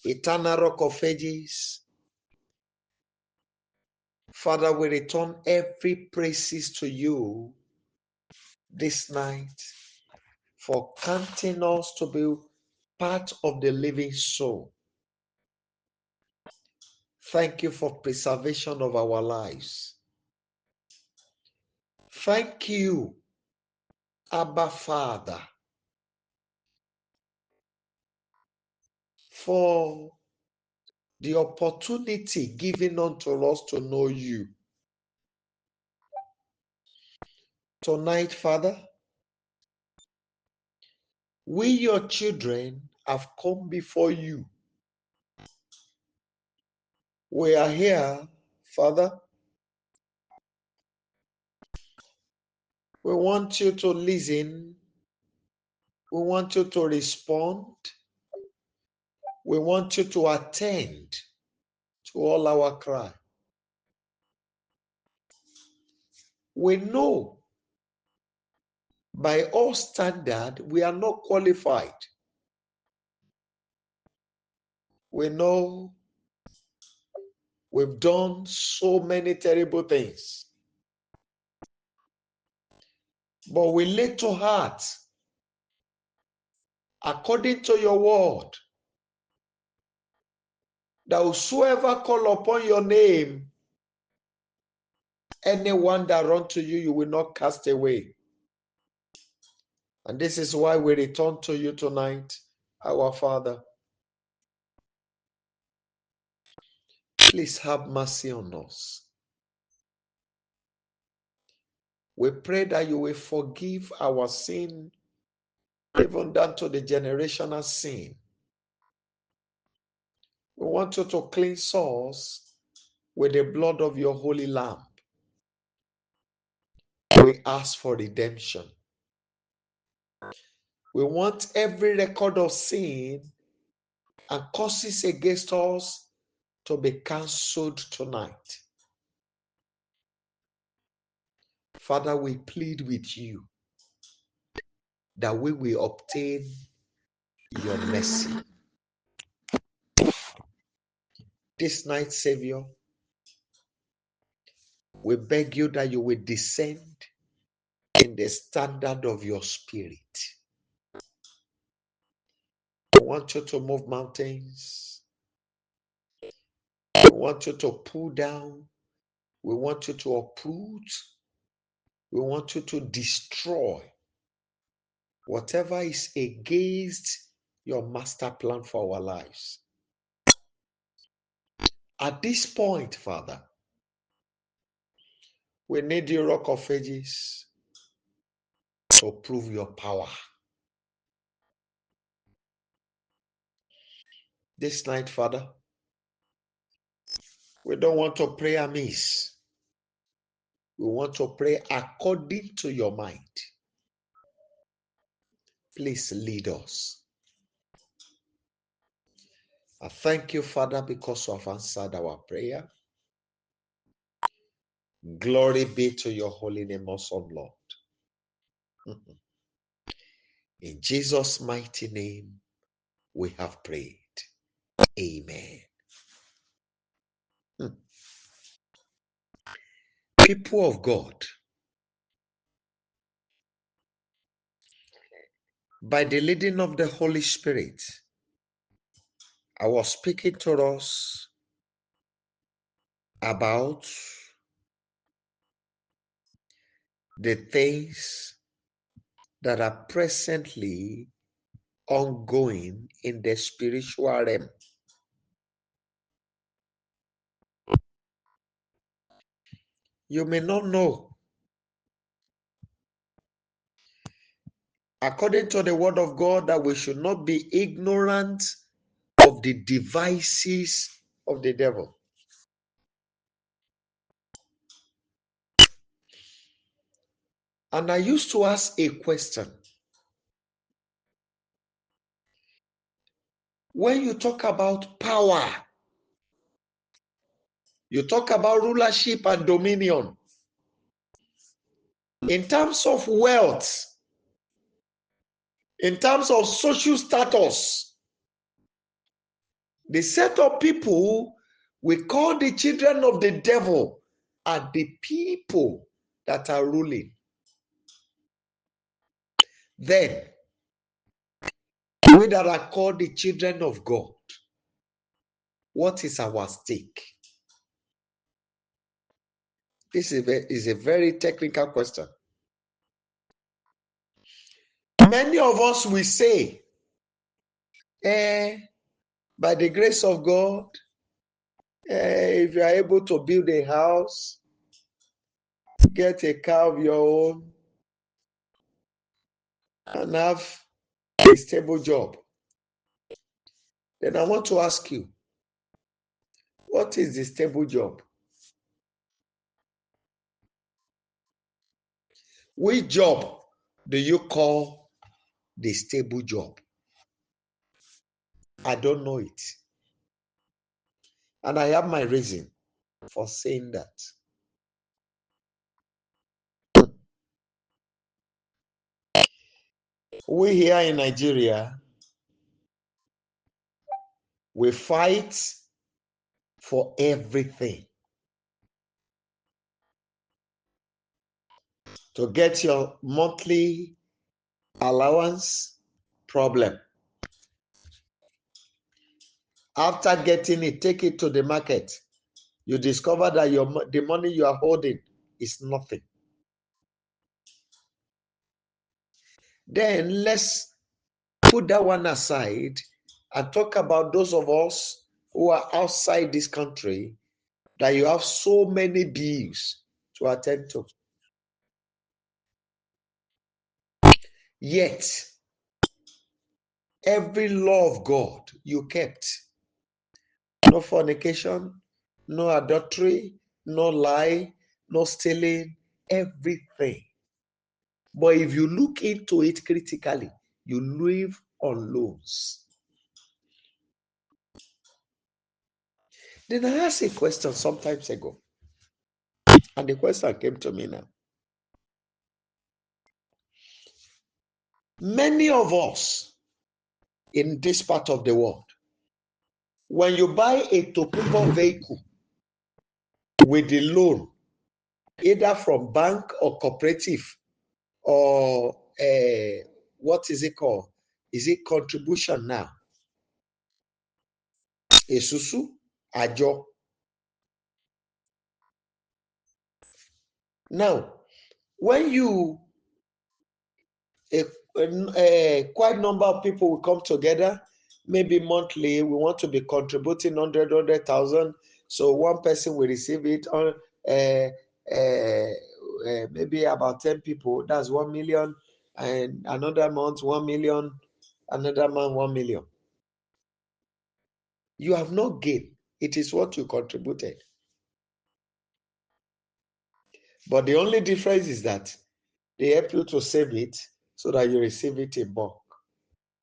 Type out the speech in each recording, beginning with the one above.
Eternal Rock of Ages, Father, we return every praises to you this night for counting us to be part of the living soul. Thank you for preservation of our lives. Thank you, Abba Father, for the opportunity given unto us to know you. Tonight, Father, we, your children, have come before you. We are here, Father. We want you to listen. We want you to respond. We want you to attend to all our cry. We know by all standard we are not qualified. We know we've done so many terrible things. But we lay to heart, according to your word, that whosoever call upon your name, anyone that run to you, you will not cast away. And this is why we return to you tonight, our Father. Please have mercy on us. We pray that you will forgive our sin, even down to the generational sin. We want you to cleanse us with the blood of your holy Lamb. We ask for redemption. We want every record of sin and curses against us to be cancelled tonight. Father, we plead with you that we will obtain your mercy. This night, Savior, we beg you that you will descend in the standard of your spirit. We want you to move mountains. We want you to pull down. We want you to uproot. We want you to destroy whatever is against your master plan for our lives. At this point, Father, we need you, Rock of Ages, to prove your power. This night, Father, we don't want to pray amiss. We want to pray according to your mind. Please lead us. I thank you, Father, because you have answered our prayer. Glory be to your holy name, awesome Lord. In Jesus' mighty name, we have prayed. Amen. People of God, by the leading of the Holy Spirit, I was speaking to us about the things that are presently ongoing in the spiritual realm. You may not know. According to the word of God, that we should not be ignorant of the devices of the devil. And I used to ask a question. When you talk about power, you talk about rulership and dominion. In terms of wealth, in terms of social status, The set of people we call the children of the devil are the people that are ruling. Then, we that are called the children of God, what is our stake? This is a very technical question. Many of us will say, by the grace of God, if you are able to build a house, get a car of your own, and have a stable job, then I want to ask you, what is the stable job? Which job do you call the stable job? I don't know it. And I have my reason for saying that. We here in Nigeria, we fight for everything. To get your monthly allowance, problem. After getting it, take it to the market. You discover that the money you are holding is nothing. Then let's put that one aside and talk about those of us who are outside this country that you have so many bills to attend to. Yet, every law of God you kept. No fornication, no adultery, no lie, no stealing, everything. But if you look into it critically, you live on loans. Then I asked a question some time ago, and the question came to me now. Many of us in this part of the world, when you buy a Tokumbo vehicle with the loan, either from bank or cooperative or what is it called? Is it contribution now? Esusu, Ajo. Now, when you quite number of people will come together, maybe monthly, we want to be contributing 100,000. So one person will receive it on maybe about 10 people. That's 1 million. And another month, 1 million. Another month, 1 million. You have not gained. It is what you contributed. But the only difference is that they help you to save it so that you receive it in bulk.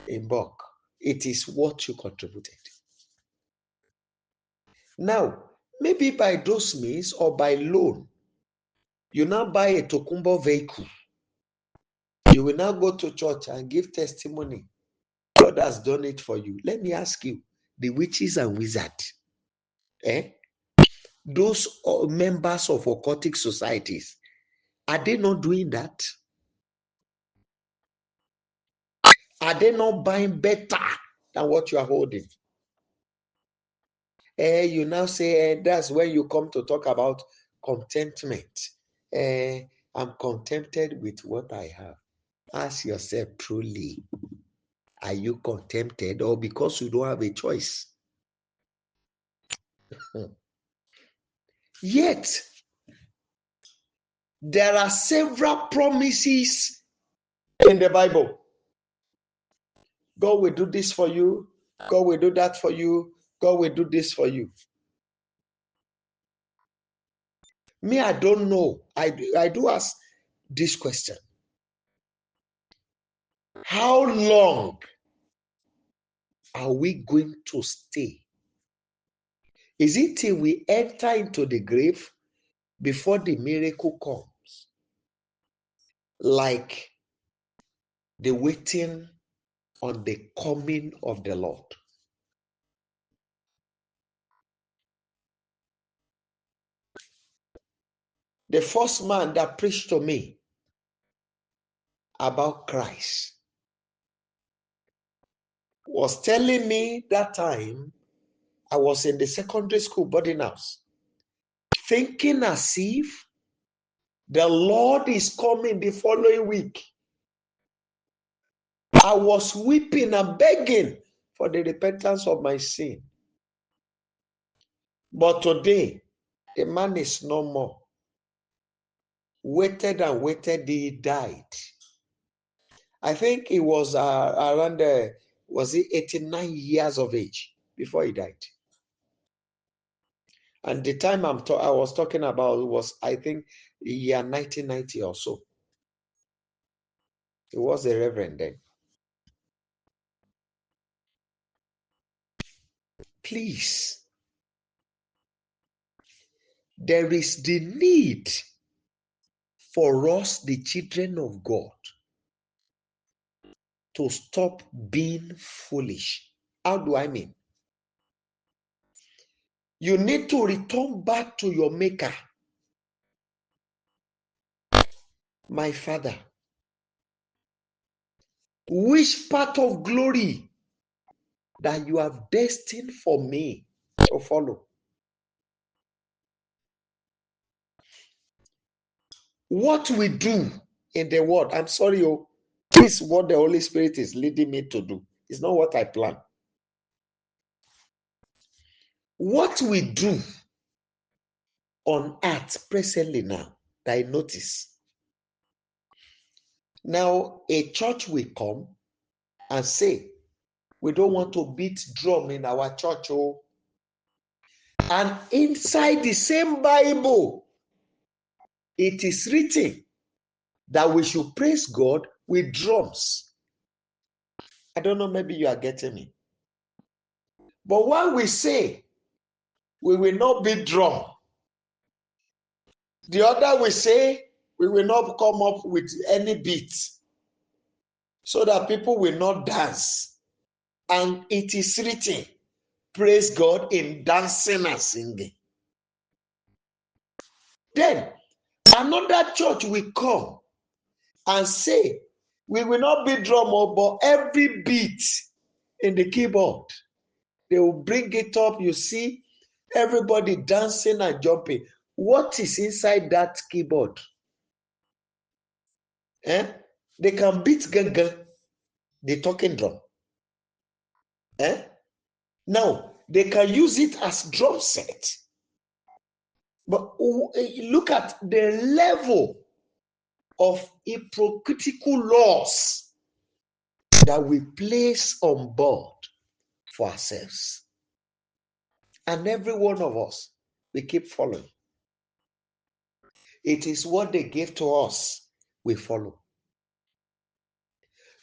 In bulk. It is what you contributed. Now, maybe by those means or by loan, you now buy a Tokumbo vehicle. You will now go to church and give testimony. God has done it for you. Let me ask you, the witches and wizards, those members of occultic societies, are they not doing that? Are they not buying better than what you are holding? You now say that's when you come to talk about contentment. I'm contented with what I have. Ask yourself truly, are you contented or because you don't have a choice? Yet, there are several promises in the Bible. God will do this for you. God will do that for you. God will do this for you. Me, I don't know. I do ask this question. How long are we going to stay? Is it till we enter into the grave before the miracle comes? Like the waiting on the coming of the Lord. The first man that preached to me about Christ was telling me that time I was in the secondary school boarding house, thinking as if the Lord is coming the following week. I was weeping and begging for the repentance of my sin. But today, the man is no more. Waited and waited, he died. I think he was around, was he 89 years of age before he died? And the time I was talking about was, I think, the year 1990 or so. He was a reverend then. Please, there is the need for us, the children of God, to stop being foolish. How do I mean? You need to return back to your maker. My Father, which part of glory that you have destined for me to follow? What we do in the world, I'm sorry, this is what the Holy Spirit is leading me to do. It's not what I plan. What we do on earth presently now, that I notice. Now, a church will come and say, we don't want to beat drum in our church. Oh. And inside the same Bible, it is written that we should praise God with drums. I don't know, maybe you are getting me. But when we say we will not beat drum, the other will say we will not come up with any beat so that people will not dance. And it is written, praise God in dancing and singing. Then another church will come and say, we will not beat drum, but every beat in the keyboard, they will bring it up. You see, everybody dancing and jumping. What is inside that keyboard? They can beat gaga, the talking drum. Now, they can use it as drum set. But look at the level of hypocritical laws that we place on board for ourselves. And every one of us, we keep following. It is what they gave to us, we follow.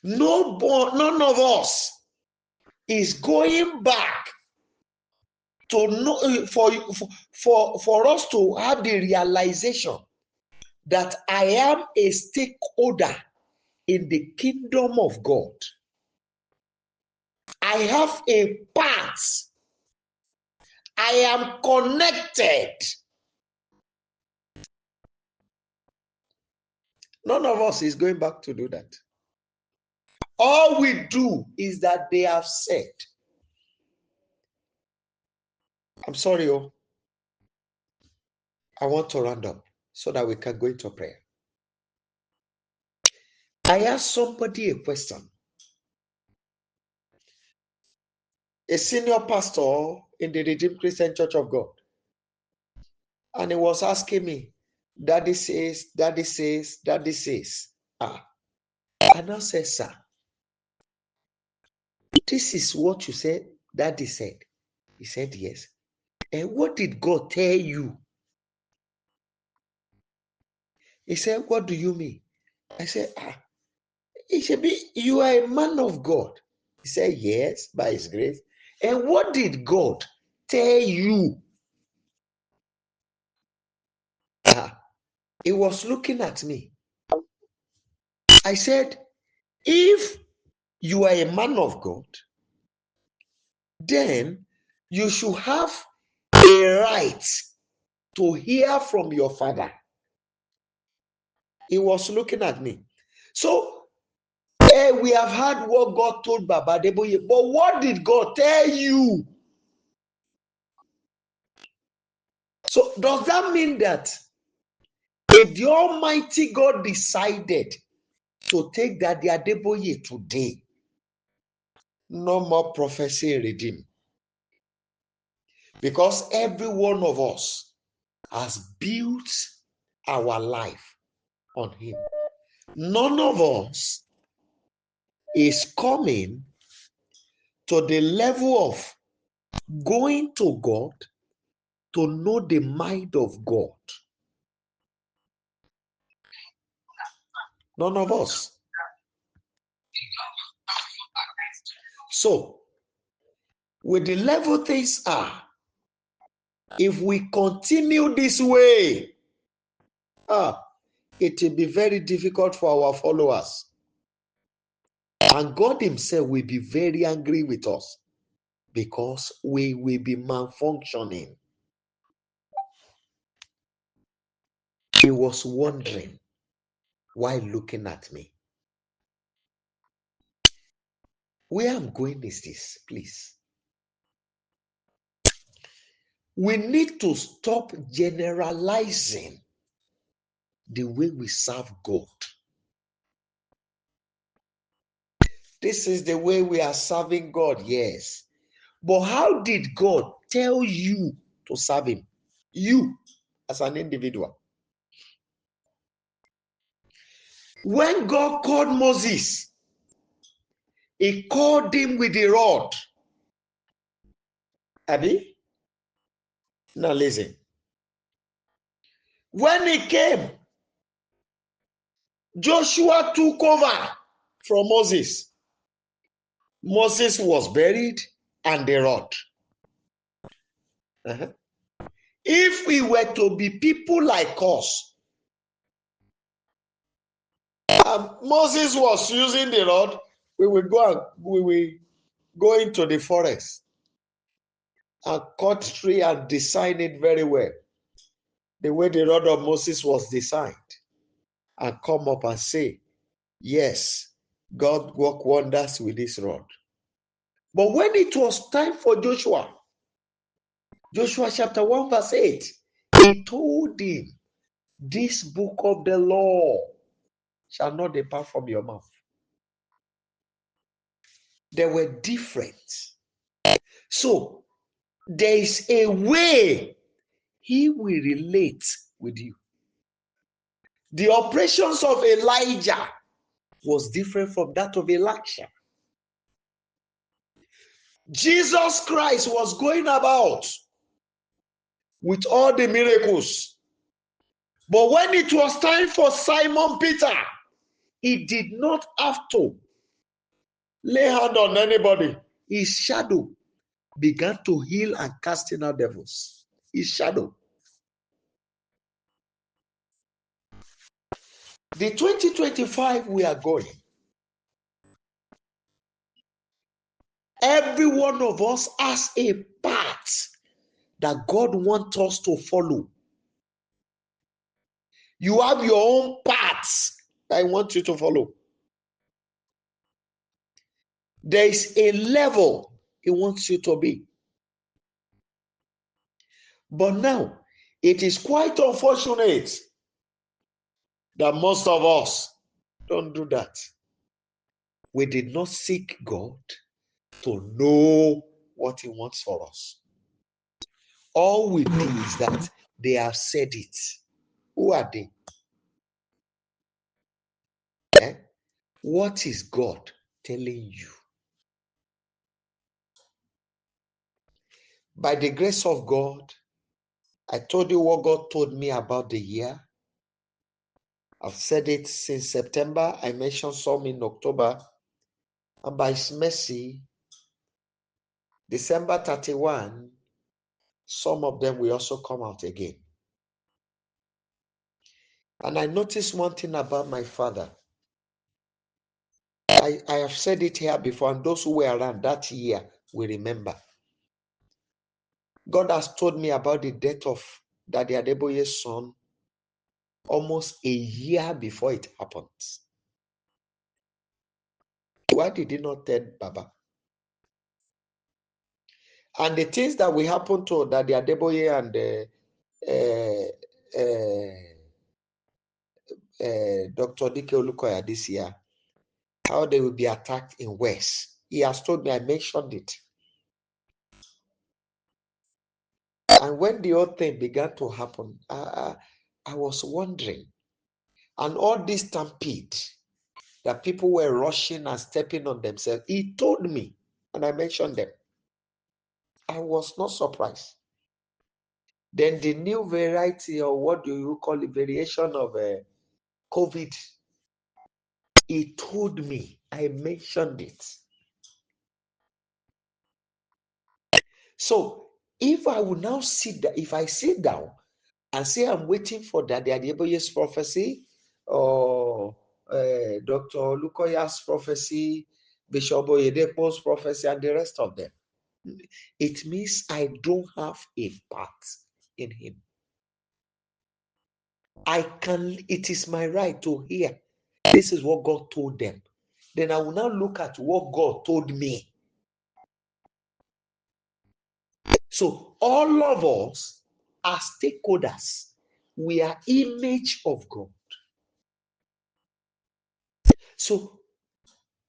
None of us is going back to know, for us to have the realization that I am a stakeholder in the kingdom of God. I have a part. I am connected. None of us is going back to do that. All we do is that they have said. I'm sorry, I want to round up so that we can go into prayer. I asked somebody a question. A senior pastor in the Redeemed Christian Church of God. And he was asking me, Daddy says, Daddy says, Daddy says. And I said, sir, this is what you said, Daddy said. He said, yes. And what did God tell you? He said, what do you mean? I said, he should be, you are a man of God. He said, yes, by his grace. And what did God tell you? He was looking at me. I said, if you are a man of God, then you should have a right to hear from your father. He was looking at me. So, we have heard what God told Baba Adeboye, but what did God tell you? So, does that mean that if the Almighty God decided to take Daddy Adeboye today, no more prophecy redeemed? Because every one of us has built our life on him. None of us is coming to the level of going to God to know the mind of God. None of us. So, with the level things are, if we continue this way, it will be very difficult for our followers. And God himself will be very angry with us because we will be malfunctioning. He was wondering while looking at me. Where I'm going is this, please. We need to stop generalizing the way we serve God. This is the way we are serving God, yes. But how did God tell you to serve him? You, as an individual. When God called Moses, he called him with a rod. Abi? Now listen. When he came, Joshua took over from Moses. Moses was buried and the rod. If we were to be people like us, Moses was using the rod, we will go into the forest and cut tree and design it very well, the way the rod of Moses was designed, and come up and say, yes, God worked wonders with this rod. But when it was time for Joshua chapter 1 verse 8, he told him, this book of the law shall not depart from your mouth. They were different. So there is a way he will relate with you. The operations of Elijah was different from that of Elisha. Jesus Christ was going about with all the miracles. But when it was time for Simon Peter, he did not have to lay hand on anybody. His shadow began to heal and casting out devils. His shadow. The 2025 we are going, every one of us has a path that God wants us to follow. You have your own paths that I want you to follow. There is a level he wants you to be. But now, it is quite unfortunate that most of us don't do that. We did not seek God to know what he wants for us. All we do is that they have said it. Who are they? What is God telling you? By the grace of God, I told you what God told me about the year. I've said it since September. I mentioned some in October. And by his mercy, December 31, some of them will also come out again. And I noticed one thing about my father. I have said it here before, and those who were around that year will remember. God has told me about the death of Daddy Adeboye's son almost a year before it happens. Why did he not tell Baba? And the things that will happen to that the Adeboye and Dr. Dike Olukoya this year, how they will be attacked in West. He has told me, I mentioned it. And when the whole thing began to happen, I was wondering. And all this stampede that people were rushing and stepping on themselves, he told me, and I mentioned them. I was not surprised. Then the new variety, or what do you call it, variation of COVID, he told me, I mentioned it. So if I will now if I sit down and say I'm waiting for Daddy Adeboye's prophecy or Dr. Lukoya's prophecy, Bishop Oyedepo's prophecy, and the rest of them, it means I don't have a part in him. It is my right to hear. This is what God told them. Then I will now look at what God told me. So all of us are stakeholders. We are image of God. So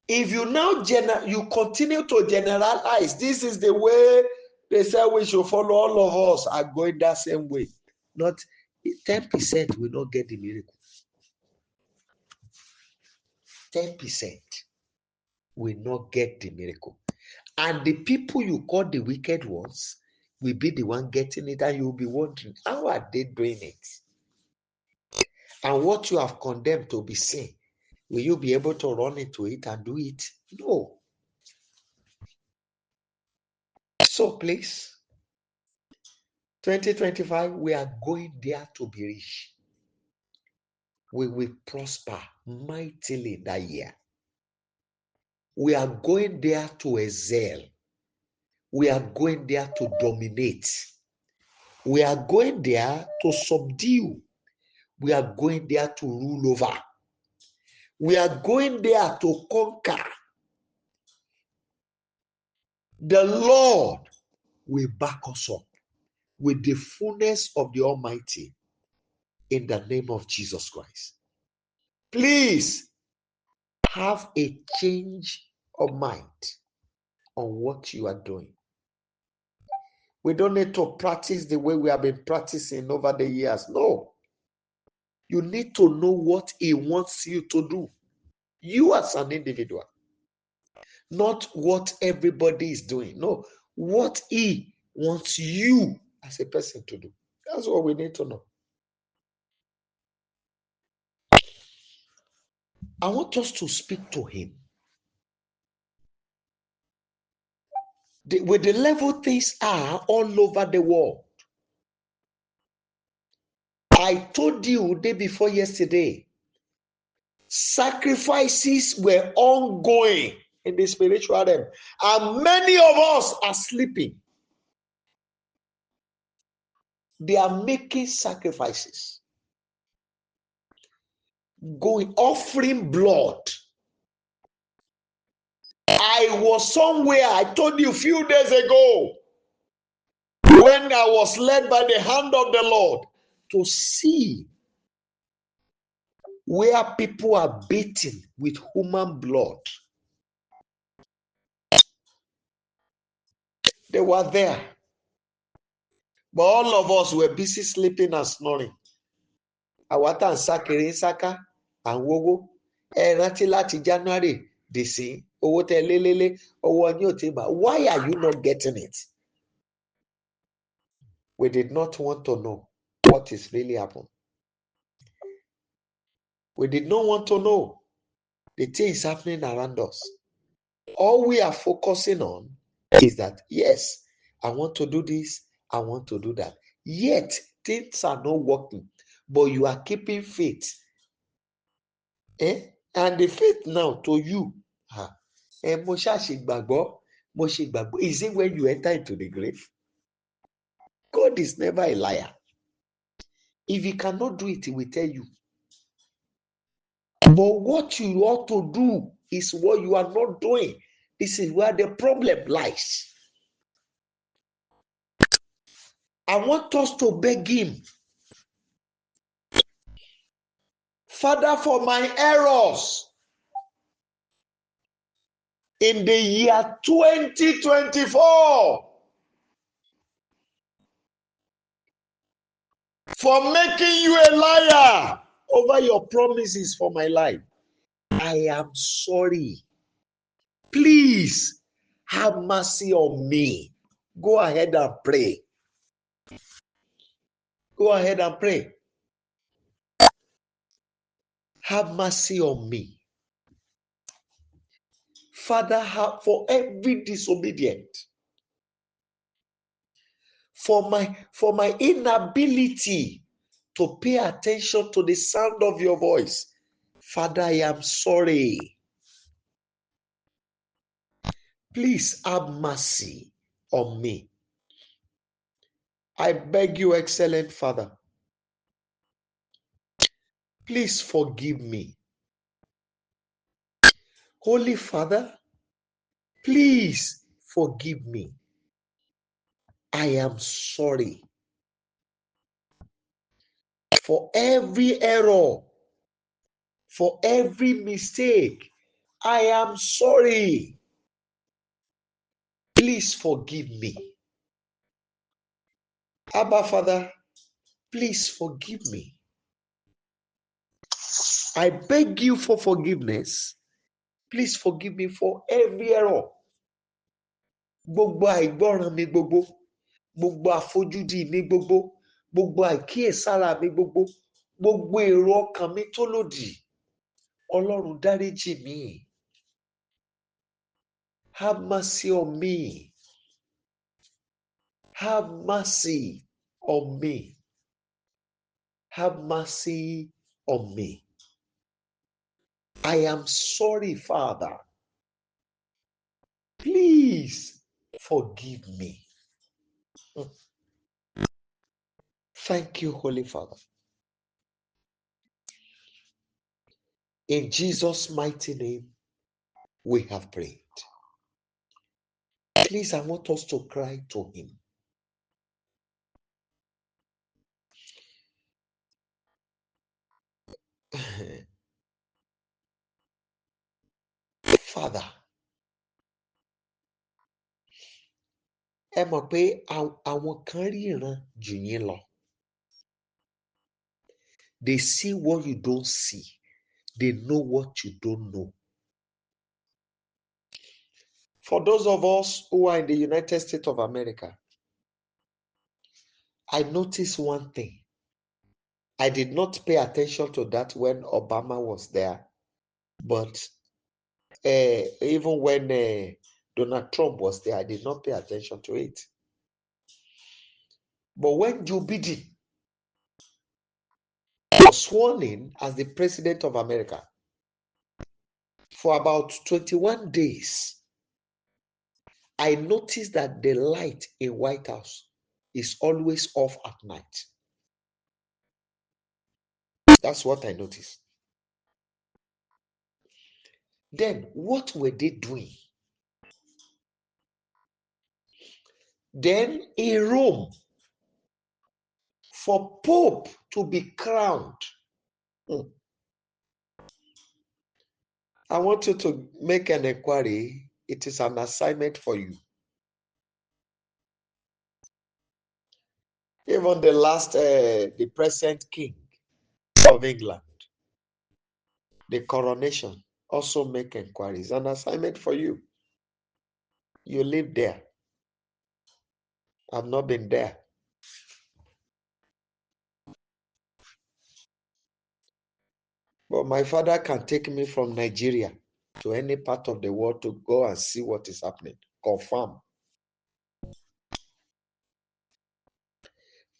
if you now you continue to generalize, this is the way they say we should follow, all of us are going that same way. Not 10% will not get the miracle. 10% will not get the miracle. And the people you call the wicked ones will be the one getting it, and you'll be wondering, how are they doing it? And what you have condemned to be sin, will you be able to run into it and do it? No. So please, 2025, we are going there to be rich. We will prosper mightily that year. We are going there to excel. We are going there to dominate. We are going there to subdue. We are going there to rule over. We are going there to conquer. The Lord will back us up with the fullness of the Almighty in the name of Jesus Christ. Please have a change of mind on what you are doing. We don't need to practice the way we have been practicing over the years. No. You need to know what He wants you to do. You as an individual. Not what everybody is doing. No. What He wants you as a person to do. That's what we need to know. I want us to speak to Him. With the level things are all over the world. I told you day before yesterday, sacrifices were ongoing in the spiritual realm, and many of us are sleeping. They are making sacrifices, offering blood. I was somewhere, I told you a few days ago, when I was led by the hand of the Lord to see where people are beaten with human blood. They were there. But all of us were busy sleeping and snoring. Àwa and Sakiri Saka and Wogo. Rántí láti January dìsín owó tẹ lélélé owó yín ò tí mà. Why are you not getting it? We did not want to know what is really happening. We did not want to know the things happening around us. All we are focusing on is that, yes, I want to do this, I want to do that. Yet, things are not working, but you are keeping faith. And the faith now to you, is it when you enter into the grave? God is never a liar. If he cannot do it, he will tell you. But what you ought to do is what you are not doing. This is where the problem lies. I want us to beg him, Father, for my errors in the year 2024, for making you a liar over your promises for my life. I am sorry. Please have mercy on me. Go ahead and pray. Go ahead and pray. Have mercy on me. Father, for every disobedient, for my inability to pay attention to the sound of your voice. Father, I am sorry. Please have mercy on me. I beg you, excellent Father, please forgive me. Holy Father, please forgive me. I am sorry for every error, for every mistake. I am sorry. Please forgive me. Abba Father, please forgive me. I beg you for forgiveness. Please forgive me for every error. Gbogbo àìgbọràn mi gbogbo, gbogbo àfojúdi mi gbogbo, gbogbo àìkíyèsára mi gbogbo, gbogbo èrò ọkàn mi tó lòdì. Ọlọ́run dáríjì mí. Have mercy on me. Have mercy on me. Have mercy on me. I am sorry, Father. Please forgive me. Thank you, Holy Father. In Jesus' mighty name, we have prayed. Please, I want us to cry to him. Father, ẹ mọ̀ pé àwọn kan ríran jù yín lọ. They see what you don't see. They know what you don't know. For those of us who are in the United States of America, I noticed one thing. I did not pay attention to that when Obama was there, but even when Donald Trump was there, I did not pay attention to it. But when Joe Biden was sworn in as the president of America, for about 21 days, I noticed that the light in White House is always off at night. That's what I noticed. Then, what were they doing? Then, in Rome, for Pope to be crowned, I want you to make an inquiry. It is an assignment for you. Even the last, the present king of England, the coronation, also make inquiries. An assignment for you. You live there. I've not been there. But my father can take me from Nigeria to any part of the world to go and see what is happening. Confirm.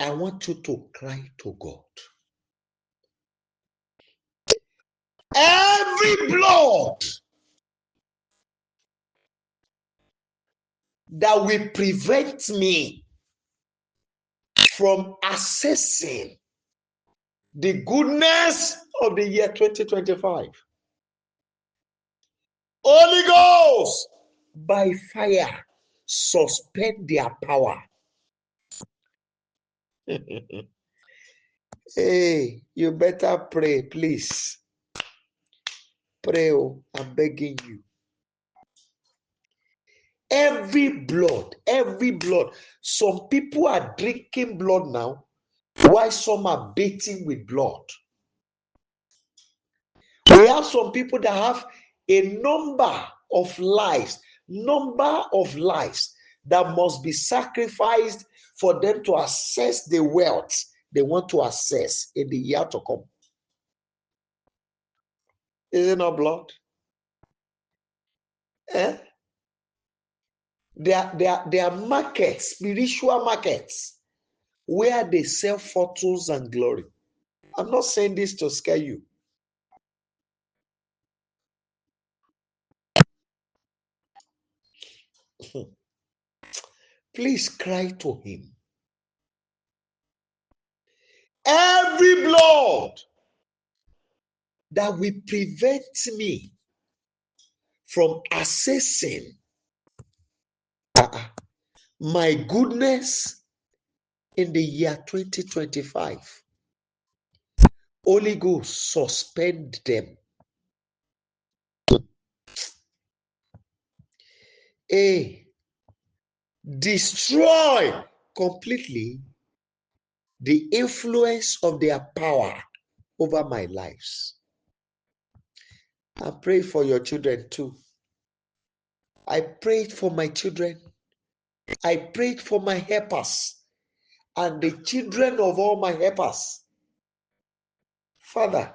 I want you to cry to God. Every blood that will prevent me from accessing the goodness of the year 2025. Holy Ghost, by fire, suspend their power. Hey, you better pray, please. Pray, oh, I'm begging you. Every blood. Some people are drinking blood now, while some are bathing with blood. We have some people that have a number of lives that must be sacrificed for them to access the wealth they want to access in the year to come. Is it not blood? Eh? There are markets, spiritual markets, where they sell fortunes and glory. I'm not saying this to scare you. Please cry to him. Every blood that will prevent me from accessing my goodness in the year 2025. Holy Ghost, suspend them. A, destroy completely the influence of their power over my lives. I pray for your children too. I prayed for my children. I prayed for my helpers and the children of all my helpers. Father,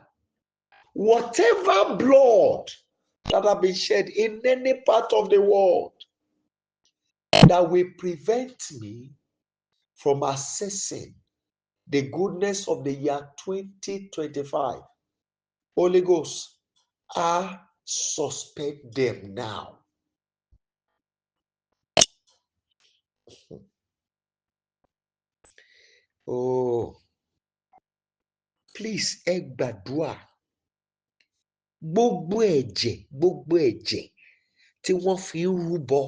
whatever blood that have been shed in any part of the world that will prevent me from accessing the goodness of the year 2025, Holy Ghost, I suspend them now. Oh, please, ẹ gbàdúrà. Gbogbo ẹ̀jẹ̀ tí wọ́n fi ń rúbọ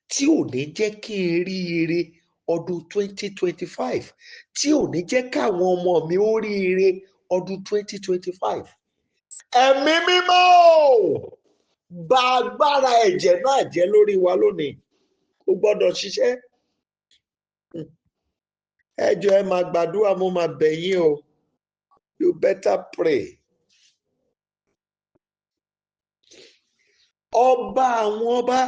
tí ò ní jẹ́ kí n rí ire ọdún 2025, tí ò ní jẹ́ káwọn ọmọ mi ó rí ire ọdún 2025. Ẹ̀mí mímọ́ bà agbára ẹ̀jẹ̀ náà jẹ́ lórí wa lónìí. Kò gbọ́dọ̀ ṣiṣẹ́. Ẹ jọ̀ọ́ ẹ máa gbàdúrà, mo máa bẹ̀ yín o. You better pray. Ọba àwọn ọba,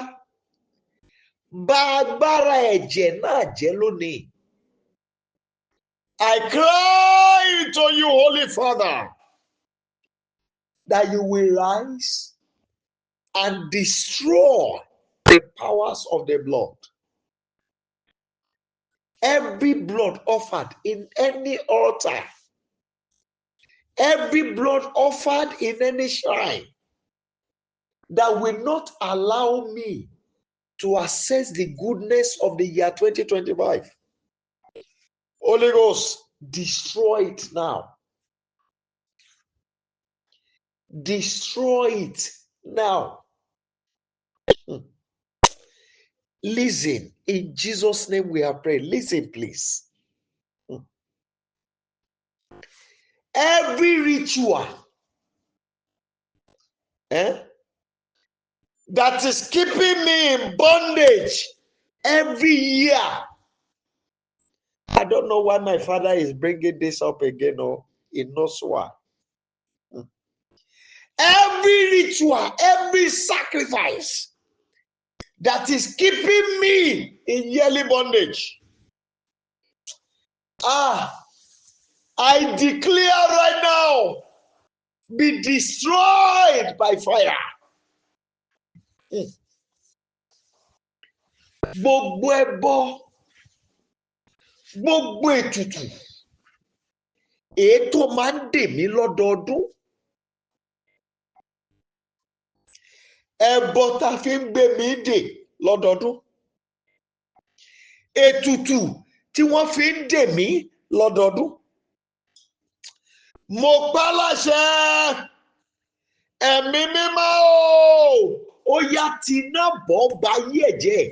bà agbára ẹ̀jẹ̀ náà jẹ́ lónìí. I cry to you, Holy Father, that you will rise and destroy the powers of the blood. Every blood offered in any altar, every blood offered in any shrine that will not allow me to access the goodness of the year 2025. Holy Ghost, destroy it now. Destroy it now. Listen, in Jesus' name we are praying. Listen, please. Every ritual that is keeping me in bondage every year. I don't know why my father is bringing this up again, or he knows why. Every ritual, every sacrifice that is keeping me in yearly bondage. I declare right now, be destroyed by fire. Gbogbo ẹbọ, gbogbo ètùtù, èyí tó máa ń dè mí lọ́dọọdún. Ẹbọ tá fi ń gbé mi dè lọ́dọọdún. Ètùtù tí wọ́n fi ń dè mí lọ́dọọdún. Mo pa láṣẹ ẹ̀mí mímọ́ ó yá tiná bọ́ ba yí ẹ̀jẹ̀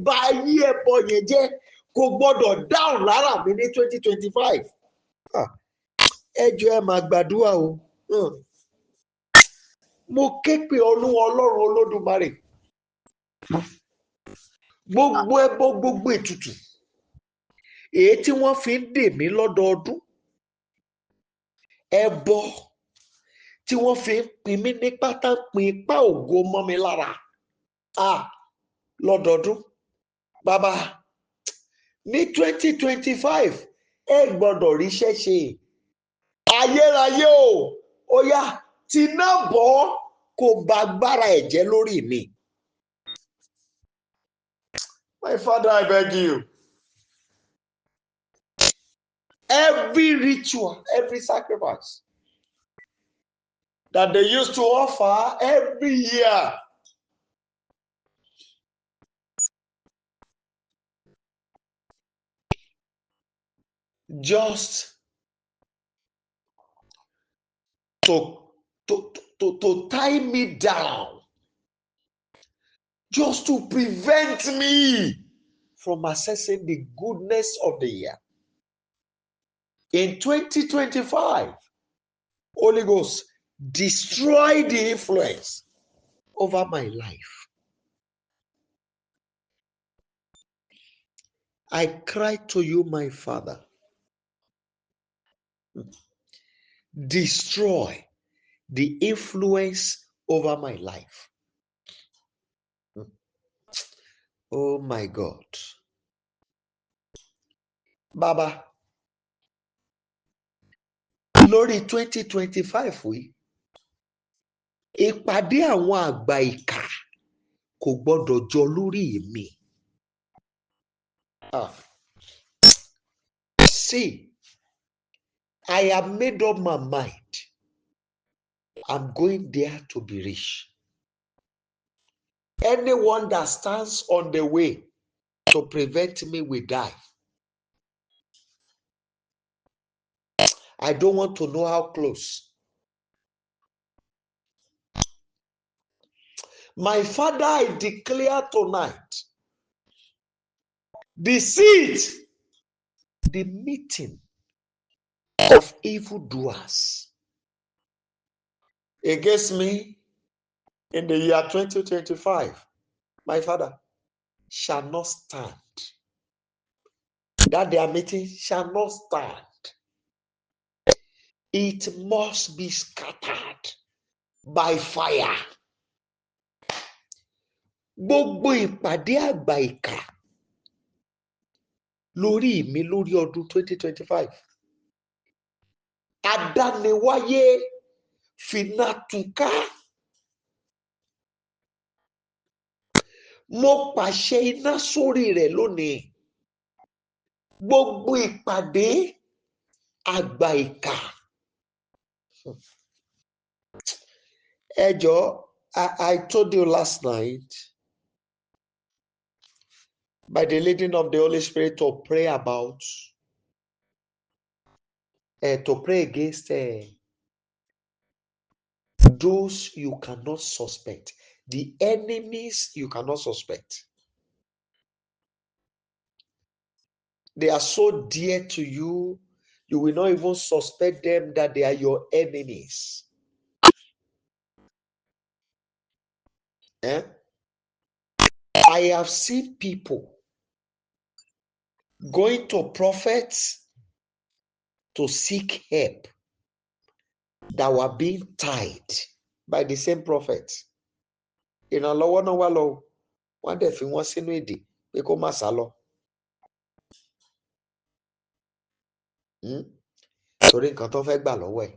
ba yí ẹbọ yẹn jẹ́ kò gbọ́dọ̀ dáhùn lára mi ní 2025. Ẹ jọ̀ọ́ ẹ máa gbàdúrà o. Mo ké pe Olúwa Ọlọ́run Olódùmarè. Gbogbo ẹbọ gbogbo ètùtù èyí tí wọ́n fi ń dè mí lọ́dọọdún, ẹbọ tí wọ́n fi ń pin mí ní pátá pin ipá ògo mọ́ mi lára lọ́dọọdún, bàbá ní 2025 ẹ gbọ́dọ̀ ríṣẹ́ ṣe. Ayérayé ó yá tiná bọ́ kó ba agbára ẹ̀jẹ̀ lórí mi. My Father, I beg you. Every ritual, every sacrifice that they used to offer every year, just to tie me down, just to prevent me from accessing the goodness of the year. In 2025, Holy Ghost, destroy the influence over my life. I cry to you, my Father. Destroy the influence over my life. Oh my God. Baba, lórí 2025 yìí, ìpàdé àwọn àgbà ìkà kò gbọ́dọ̀ jọ lórí mi. See, I have made up my mind. I'm going there to be rich. Anyone that stands on the way to prevent me will die. I don't want to know how close. My Father, I declare tonight, the seat, the meeting of evildoers against me in the year 2025, my Father, shall not stand. That their meeting shall not stand. It must be scattered by fire. Gbogbo ìpàdé àgbà ìkà lórí mi lórí ọdún 2025. Adániwáyé f'iná túká. Mo pàṣẹ iná sórí rẹ̀ lónìí. Gbogbo ìpàdé àgbà ìkà. Ẹ jọ̀ọ́, I told you last night by the leading of the Holy Spirit to pray about, to pray against those you cannot suspect, the enemies you cannot suspect. They are so dear to you, you will not even suspect them that they are your enemies. I have seen people going to prophets to seek help that were being tied by the same prophet. Ìrànlọ́wọ́ náà wà lọ, wọ́n dẹ̀ fi wọ́n sínú ìdè pé kó má sá lọ. Torí nǹkan tó fẹ́ gbà lọ́wọ́ ẹ̀.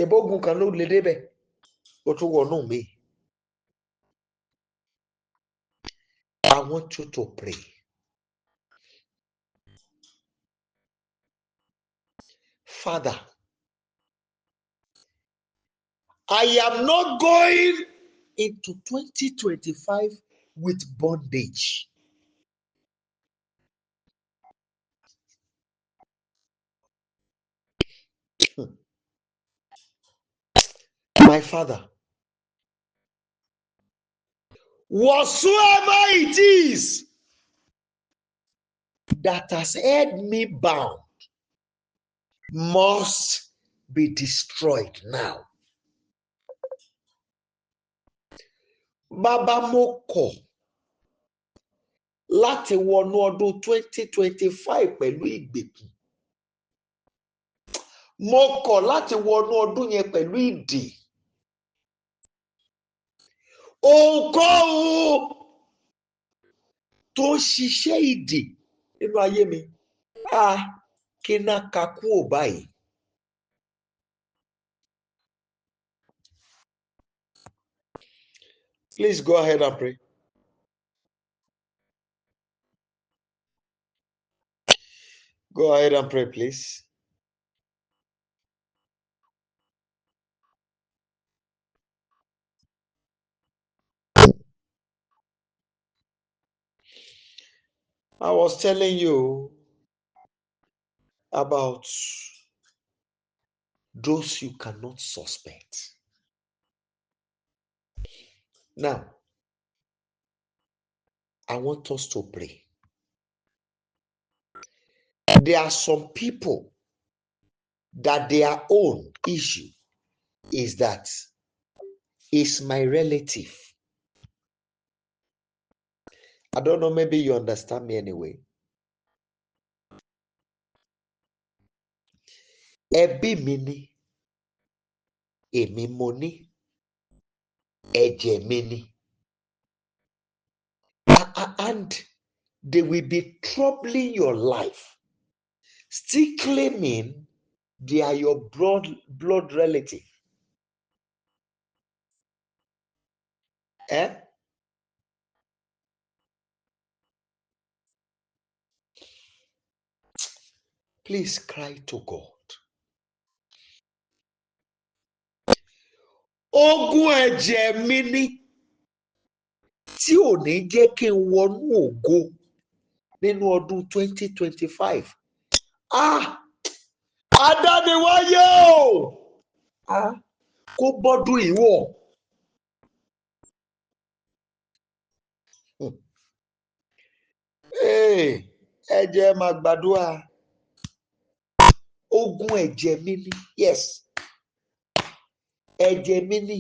Ìbógun kan ló lè débẹ̀, ó tún wọnú mi. I want you to pray. Father, I am not going into 2025 with bondage. My Father, whatsoever it is that has held me bound must be destroyed now. Bàbá, mo kọ̀ láti wọnú ọdún 2025 pẹ̀lú ìgbèkùn. Mo kọ̀ láti wọnú ọdún yẹn pẹ̀lú ìdè. Ohunkóhun tó ń ṣiṣẹ́ ìdè nínú ayé mi, kí n náà ka kúrò báyìí. Please go ahead and pray. Go ahead and pray, please. I was telling you about those you cannot suspect. Now, I want us to pray. There are some people that their own issue is that is my relative. I don't know, maybe you understand me anyway. Ẹbí mi ni, èmi mo ní, ẹ̀jẹ̀ mi ni. And they will be troubling your life, still claiming they are your blood relative. Please cry to God. Ogun ẹ̀jẹ̀ mi ni tí ò ní jẹ́ kí n wọnú ògo nínú ọdún 2025. Adániwáyé o! Kó bọ́dún ìwọ̀. Ẹ jẹ́ máa gbàdúrà. Ogun ẹ̀jẹ̀ mi ni, yes. Ẹ̀jẹ̀ mi ni.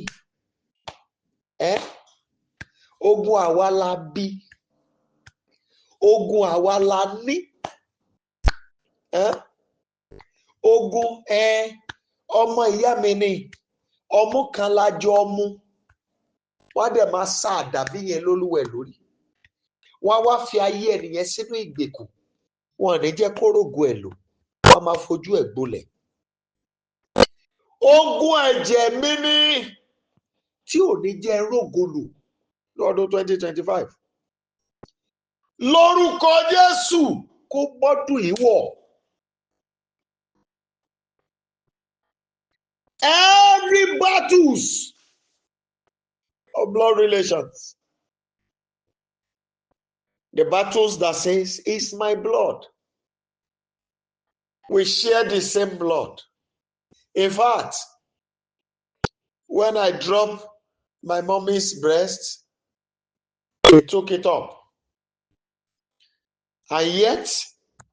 Ogun àwa la bí. Ogun àwa la ní. Ogun ọmọ ìyá mi ni. Ọmú kan la jọ ọmú. Wọ́n á dẹ̀ máa sá àdàbí yẹn lólúwẹ̀ lórí. Wọ́n á wá fi ayé ẹnìyẹn sínú ìgbèkùn. Wọn ò ní jẹ́ kó rògo ẹ̀ lò. Wọ́n á máa fojú ẹ̀ gbolẹ̀. Ogun ẹ̀jẹ̀ mi ni tí ò ní jẹ́ rògo lò lọ́dún 2025. Lórúkọ Jésù kó gbọ́dún ìwọ̀. Every battles of blood relations. The battles that says, it's my blood. We share the same blood. In fact, when I dropped my mommy's breast, they took it up. And yet,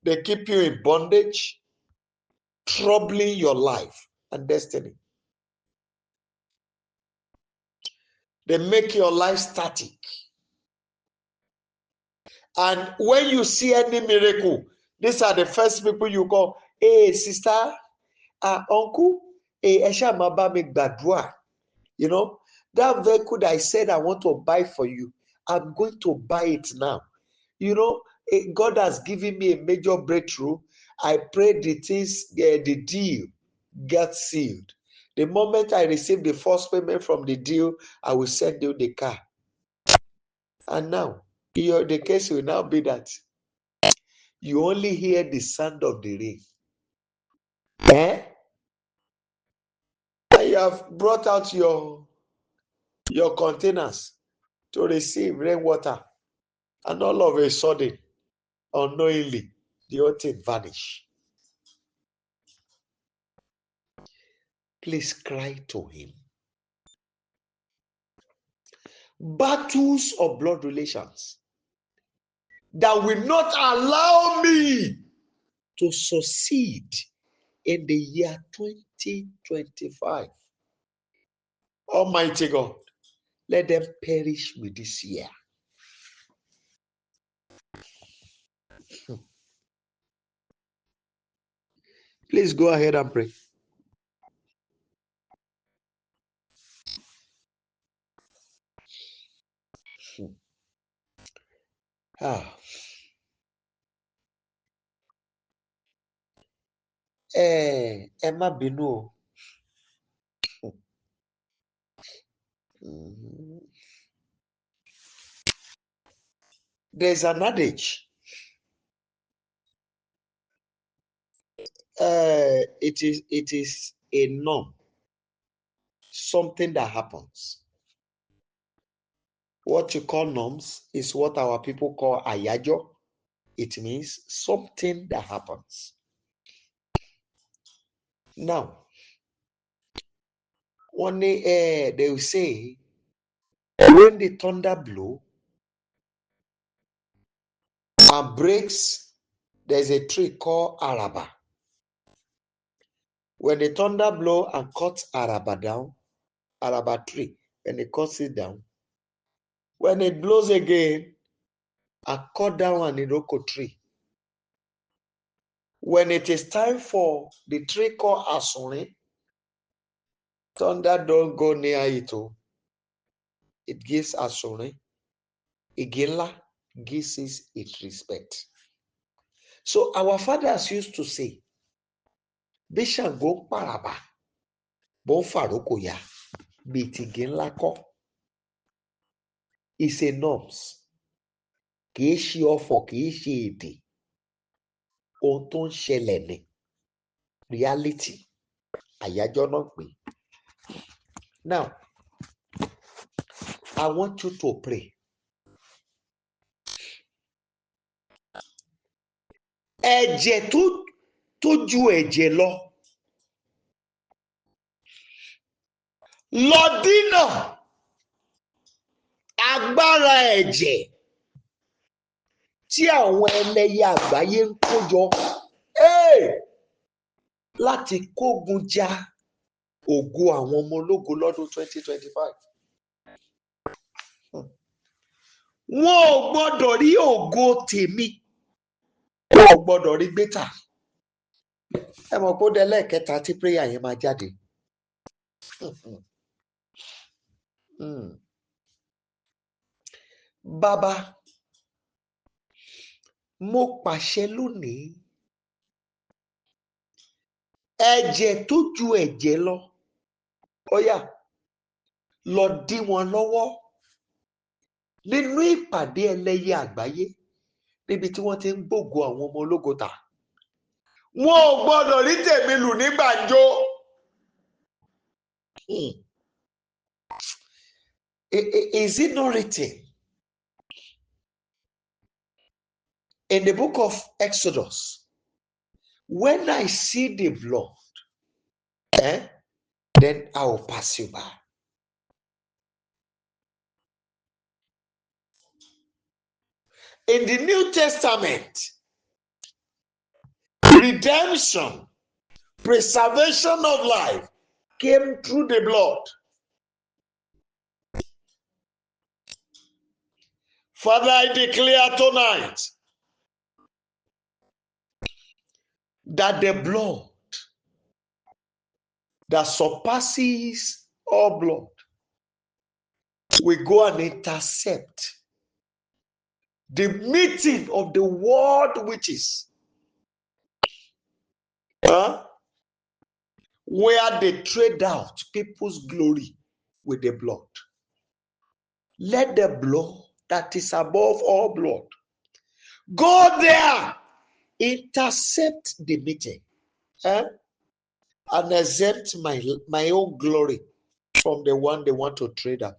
they keep you in bondage, troubling your life and destiny. They make your life static. And when you see any miracle, these are the first people you call, hey, sister, uncle, hey, Esha Mabame Gbadua. You know, that vehicle that I said I want to buy for you, I'm going to buy it now. You know, God has given me a major breakthrough. I pray the deal gets sealed. The moment I receive the first payment from the deal, I will send you the car. And now, the case will now be that you only hear the sound of the rain. And you have brought out your containers to receive rainwater. And all of a sudden, unknowingly, the whole thing vanish. Please cry to him. battles of blood relations that will not allow me to succeed in the year 2025. Almighty God, let them perish with this year. Please go ahead and pray. Ẹ má bínú o. There's an adage. It is a norm, something that happens. What you call norms is what our people call ayajo. It means something that happens. Now, one day they will say, when the thunder blow and breaks, there's a tree called araba. When the thunder blow and cuts araba down, araba tree, when it cuts it down, when it blows again and cut down an iroko tree, when it is time for the tree called asuri, thunder don't go near it. It gives asuri. Igila gives it respect. So our fathers used to say, Bishango paraba, bon faroko ya, bitigila ko. It's a norms. Kìí ṣe ọ̀fọ̀, kìí ṣe èdè. Ohun tó ń ṣẹlẹ̀ ni reality. Àyájọ́ náà pé. Now, I want you to pray. Ẹ̀jẹ̀ tó ju ẹ̀jẹ̀ lọ. Lọ dínà agbára ẹ̀jẹ̀ tí àwọn ẹlẹ́yẹ àgbáyé ń kó jọ láti kógun já ògo àwọn ọmọ ológo lọ́dún 2025. Wọn ò gbọ́dọ̀ rí ògo tèmi. Wọn ò gbọ́dọ̀ rí gbétà. Ẹ mọ̀ pé ó dé lẹ́ẹ̀kẹta tí prayer yẹn máa jáde. Bàbá, mo pàṣẹ lónìí, ẹ̀jẹ̀ tó ju ẹ̀jẹ̀ lọ, ó yá, lọ dí wọn lọ́wọ́ nínú ìpàdé ẹlẹ́yẹ àgbáyé níbi tí wọ́n ti ń gbógo àwọn ọmọ ológo tà. Wọn ò gbọ́dọ̀ rí tèmi lù ní gbàǹjo. Is it not written in the book of Exodus? When I see the blood, then I will pass you by. In the New Testament, redemption, preservation of life came through the blood. Father, I declare tonight that the blood that surpasses all blood will go and intercept the meeting of the world witches, where they trade out people's glory with the blood. Let the blood that is above all blood go there, intercept the meeting, and exempt my own glory from the one they want to trade out.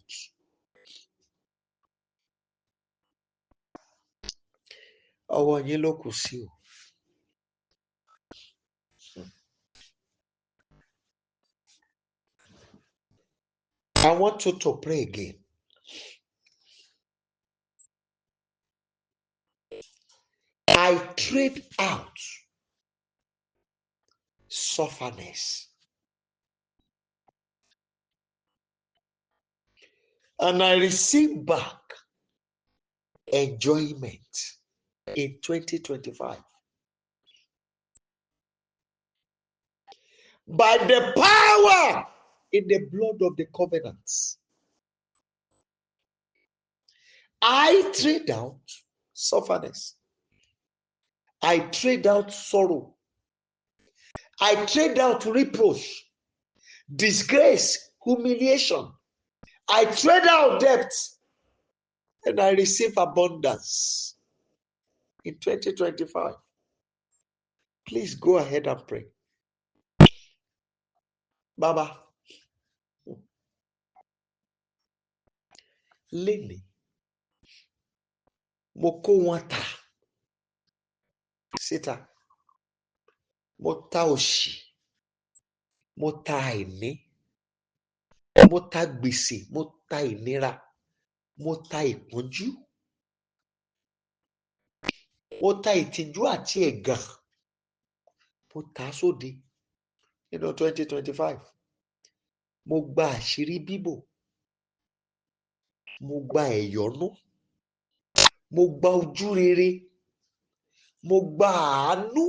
Ọwọ́ yín ló kù sí o. I want you to pray again. I trade out sufferness and I receive back enjoyment in 2025. By the power in the blood of the covenants, I trade out sufferness. I trade out sorrow. I trade out reproach, disgrace, humiliation. I trade out debt and I receive abundance in 2025. Please go ahead and pray. Baba, lénìí mo kó wọn tà síta, mo ta òṣì, mo ta àìní, mo ta gbèsè, mo ta ìnira, mo ta ìpọ́njú, mo ta ìtìjú àti ẹ̀gàn, mo ta sóde nínú 2025. Mo gba àṣírí bíbò, mo gba ẹ̀yọ́nú, mo gba ojú rere, mo gba àánú,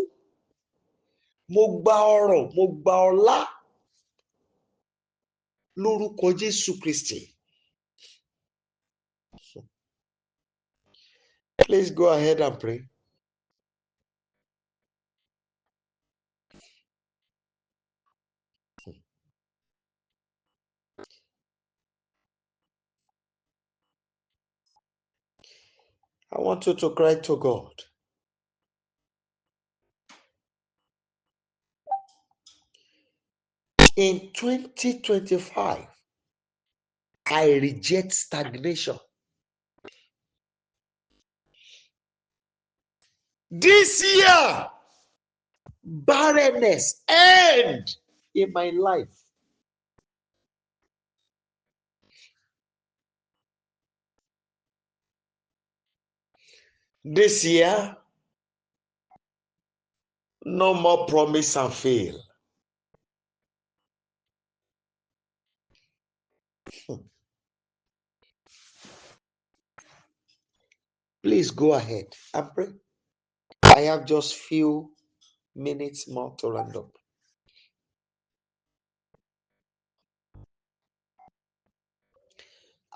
mo gba ọrọ̀, mo gba ọlá lórúkọ Jésù Kristi. Please go ahead and pray. I want you to cry to God. In 2025, I reject stagnation. This year, barrenness end in my life. This year, no more promise and fail. Please go ahead and pray. I have just few minutes more to round up.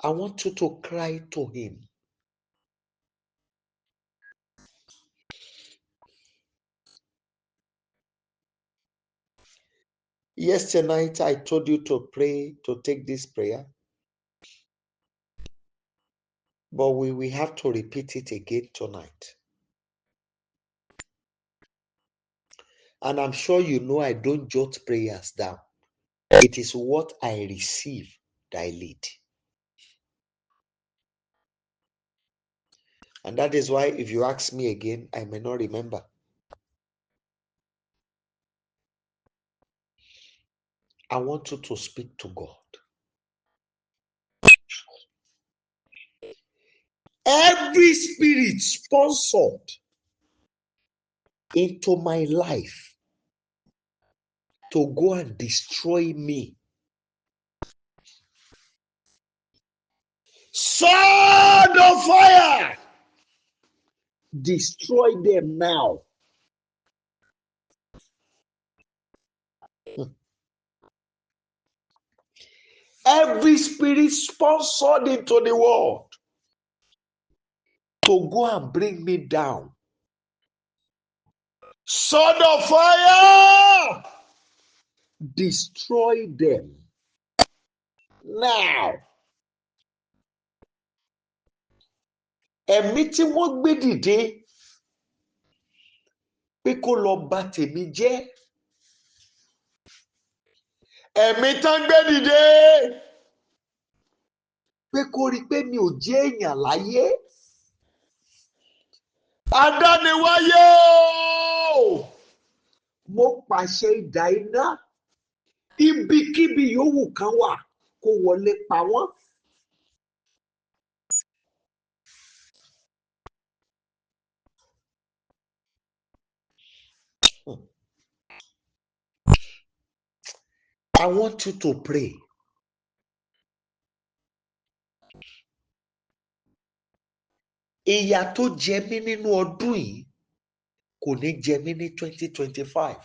I want you to cry to him. Yesterday night, I told you to pray, to take this prayer. But we will have to repeat it again tonight. And I'm sure you know I don't jot prayers down. It is what I receive that I lead. And that is why if you ask me again, I may not remember. I want you to speak to God. Every spirit sponsored into my life to go and destroy me, sword of fire, destroy them now. Every spirit sponsored into the world to go and bring me down, sword of fire, destroy them now. Ẹ̀mí tí wọ́n gbé dìde pé kó lọ bà tèmi jẹ́. Ẹ̀mí tán gbé dìde pé kó rí pé mi ò jẹ́ èèyàn láyé. Adániwáyé o! Mo pàṣẹ idà iná, ibikíbi yòówù kan wà kó wọlé pa wọ́n. I want you to pray. Ìyà tó jẹ mí nínú ọdún yìí kò ní jẹ mí ní 2025.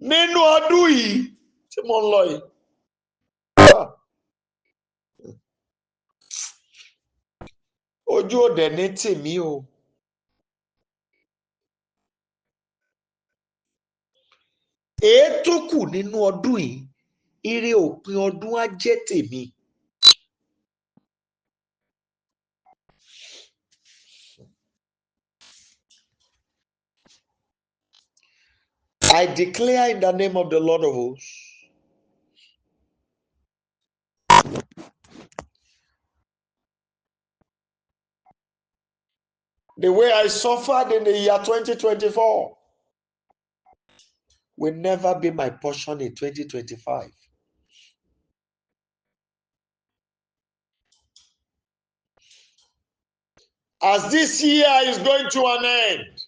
Nínú ọdún yìí tí mo ń lọ yìí. Ojú òde ní tèmi o. Èé tó kù nínú ọdún yìí, ire òpin ọdún á jẹ́ tèmi. I declare in the name of the Lord of hosts, the way I suffered in the year 2024 will never be my portion in 2025. As this year is going to an end,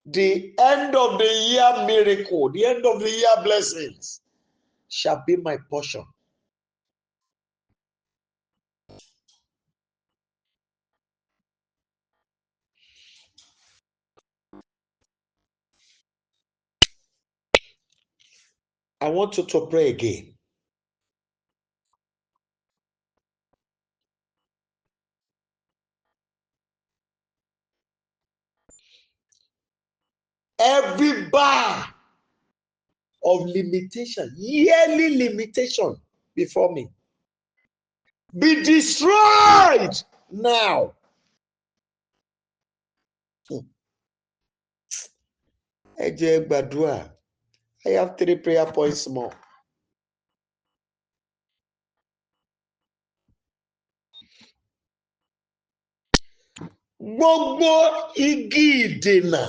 the end of the year miracle, the end of the year blessings shall be my portion. I want you to pray again. Every bar of limitation, yearly limitation before me, be destroyed now. Ẹ jẹ́ gbàdúrà. I have 3 prayer points more. Gbogbo igi ìdènà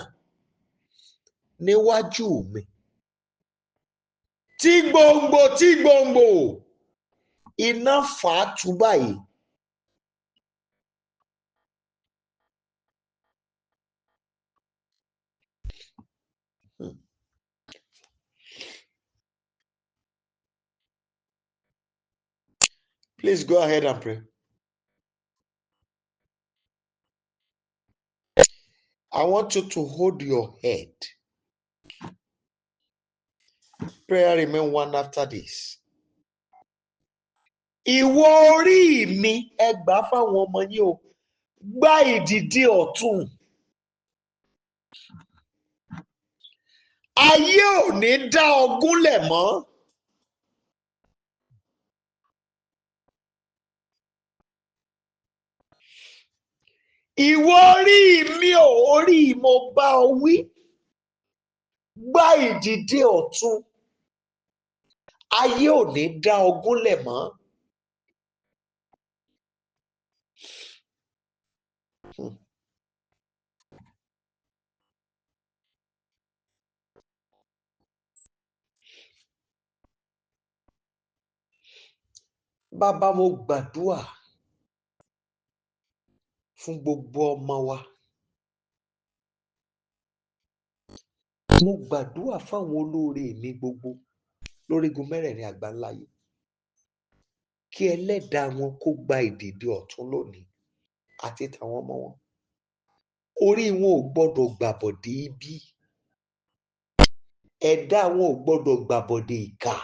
níwájú mi. Tí gbòǹgbò iná fà á tú báyìí. Please go ahead and pray. I want you to hold your head. Prayer remain one after this. Ìwọ orí mi, ẹ gbà fáwọn ọmọ yín o. Gbá ìdìde ọ̀tún. Ayé ò ní dá ọ gúnlẹ̀ mọ́. Ìwọ orí mi ò, orí mo bá ọ wí. Gbá ìdìde ọ̀tún. Ayé ò ní dá ọ gúnlẹ̀ mọ́. Bàbá mo gbàdúrà fún gbogbo ọmọ wa. Mo gbàdúrà fáwọn olóore mi gbogbo lórígun mẹ́rẹ̀ẹ̀rin àgbáńláyé. Kí ẹlẹ́dàá wọn kó gba ìdìde ọ̀tún lónìí àti tàwọn ọmọ wọn. Orí wọn ò gbọ́dọ̀ gbàbọ̀dé ibi. Ẹ̀dá wọn ò gbọ́dọ̀ gbàbọ̀dé ìkà.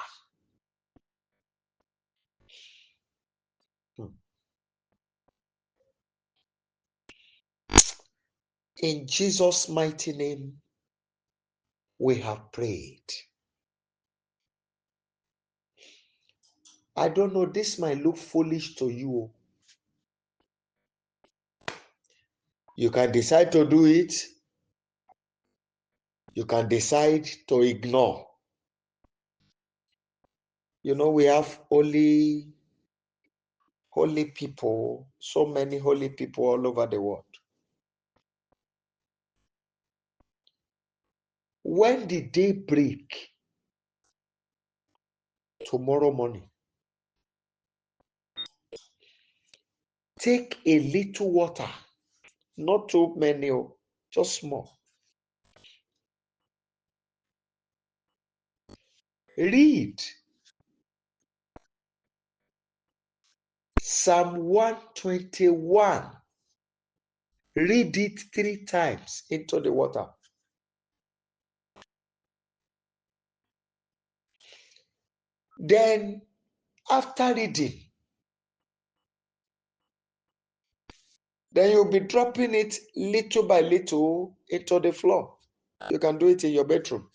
In Jesus' mighty name, we have prayed. I don't know, this might look foolish to you. You can decide to do it. You can decide to ignore. You know, we have holy people, so many holy people all over the world. When the day break, tomorrow morning, take a little water, not too many, just small. Read Psalm 121. Read it 3 times into the water. Then, after reading, then you'll be dropping it little by little into the floor. You can do it in your bedroom.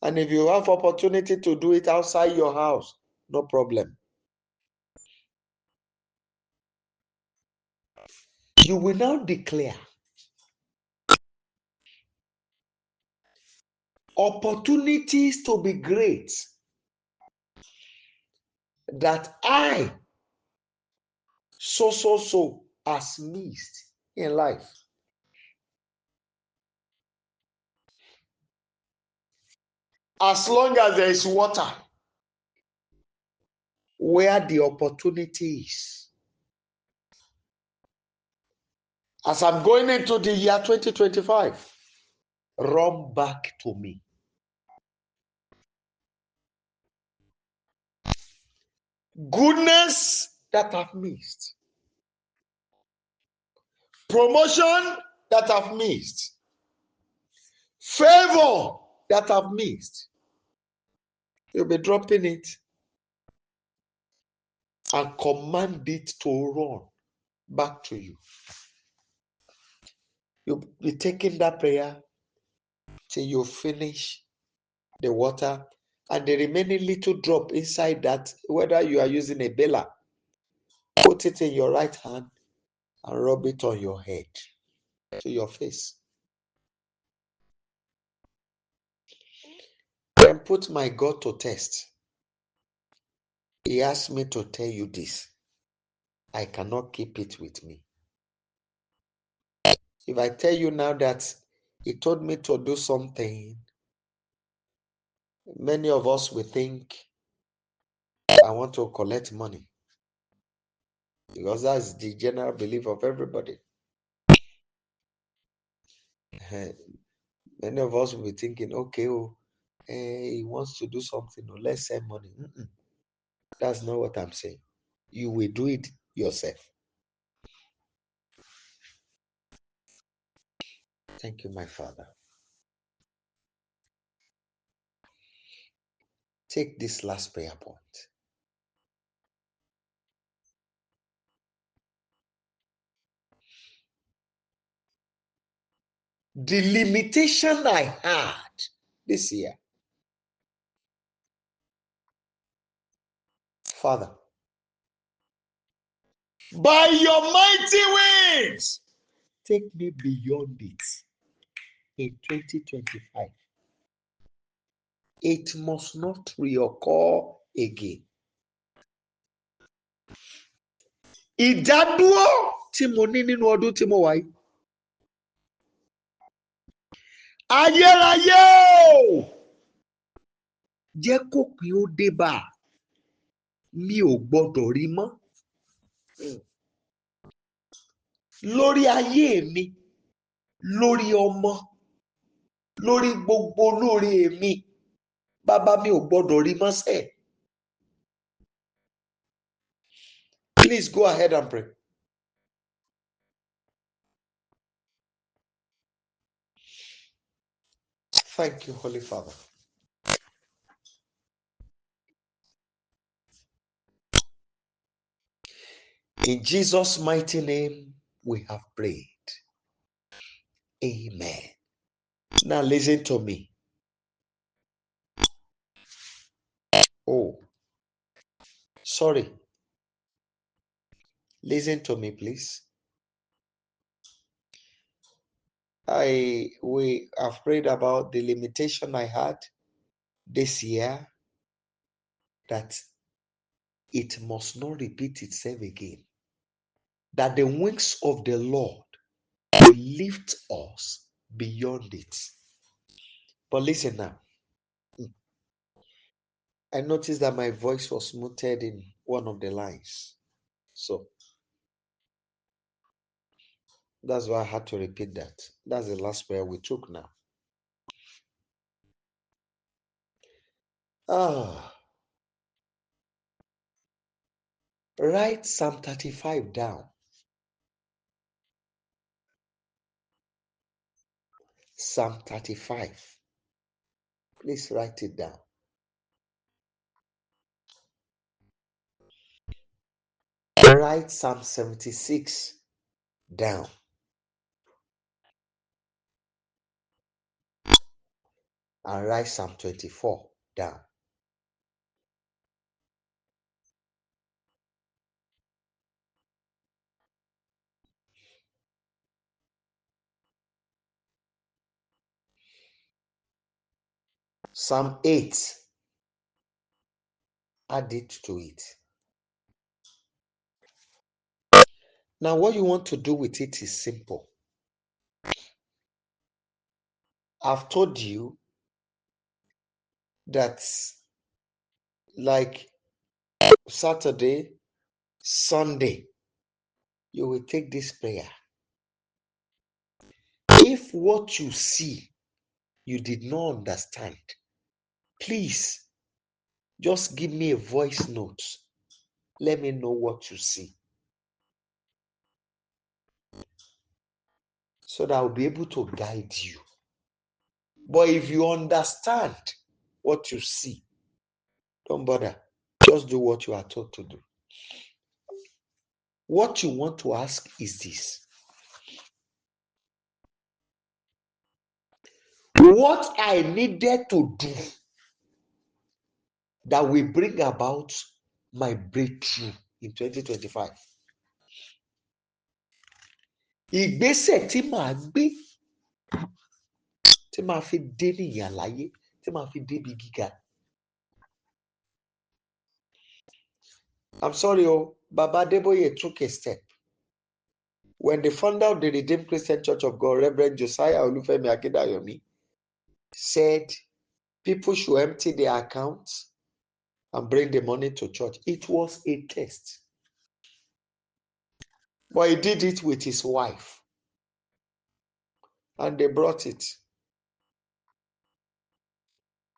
And if you have opportunity to do it outside your house, no problem. You will now declare opportunities to be great that I so has missed in life. As long as there is water, where the opportunity is. As I'm going into the year 2025, run back to me. Goodness that I've missed. Promotion that I've missed. Favor that I've missed. You'll be dropping it and command it to run back to you. You'll be taking that prayer till you finish the water and the remaining little drop inside that, whether you are using a bailer, put it in your right hand and rub it on your head, to your face. Then put my God to test. He asked me to tell you this. I cannot keep it with me. If I tell you now that he told me to do something, many of us will think I want to collect money, because that's the general belief of everybody. Many of us will be thinking, okay, he wants to do something, let's send money. That's not what I'm saying. You will do it yourself. Thank you, my Father. Take this last prayer point. The limitation I had this year, Father, by your mighty wings, take me beyond it in 2025. It must not reoccur again. Ìdádúró tí mo ní nínú ọdún tí mo wà yìí. Ayérayé o! Jẹ́ kópin ó dé bá a. Mi ò gbọdọ̀ rí mọ́. Lórí ayé mi, lórí ọmọ, lórí gbogbo lórí mi, bàbá mi ò gbọdọ̀ rí mọ́ sẹ́. Please go ahead and pray. Thank you, Holy Father. In Jesus' mighty name, we have prayed. Amen. Now listen to me. Oh, sorry. Listen to me, please. We have prayed about the limitation I had this year, that it must not repeat itself again. That the wings of the Lord will lift us beyond it. But listen now. I noticed that my voice was muted in one of the lines. So that's why I had to repeat that. That's the last prayer we took now. Write Psalm 35 down. Psalm 35. Please write it down. Write Psalm 76 down. And write Psalm 24 down. Psalm 8. Add it to it. Now, what you want to do with it is simple. I've told you that, like Saturday, Sunday, you will take this prayer. If what you see you did not understand, please just give me a voice note. Let me know what you see, so that I'll be able to guide you. But if you understand what you see, don't bother. Just do what you are told to do. What you want to ask is this: what I needed to do that will bring about my breakthrough in 2025. Ìgbésẹ̀ tí màá gbé, tí màá fi dé níyàn láyé, tí màá fi débi gíga. I'm sorry, Baba Adeboye took a step. When the founder of the Redeemed Christian Church of God, Reverend Josiah Olufemi Akindayomi, said people should empty their accounts and bring the money to church, it was a test. But he did it with his wife, and they brought it.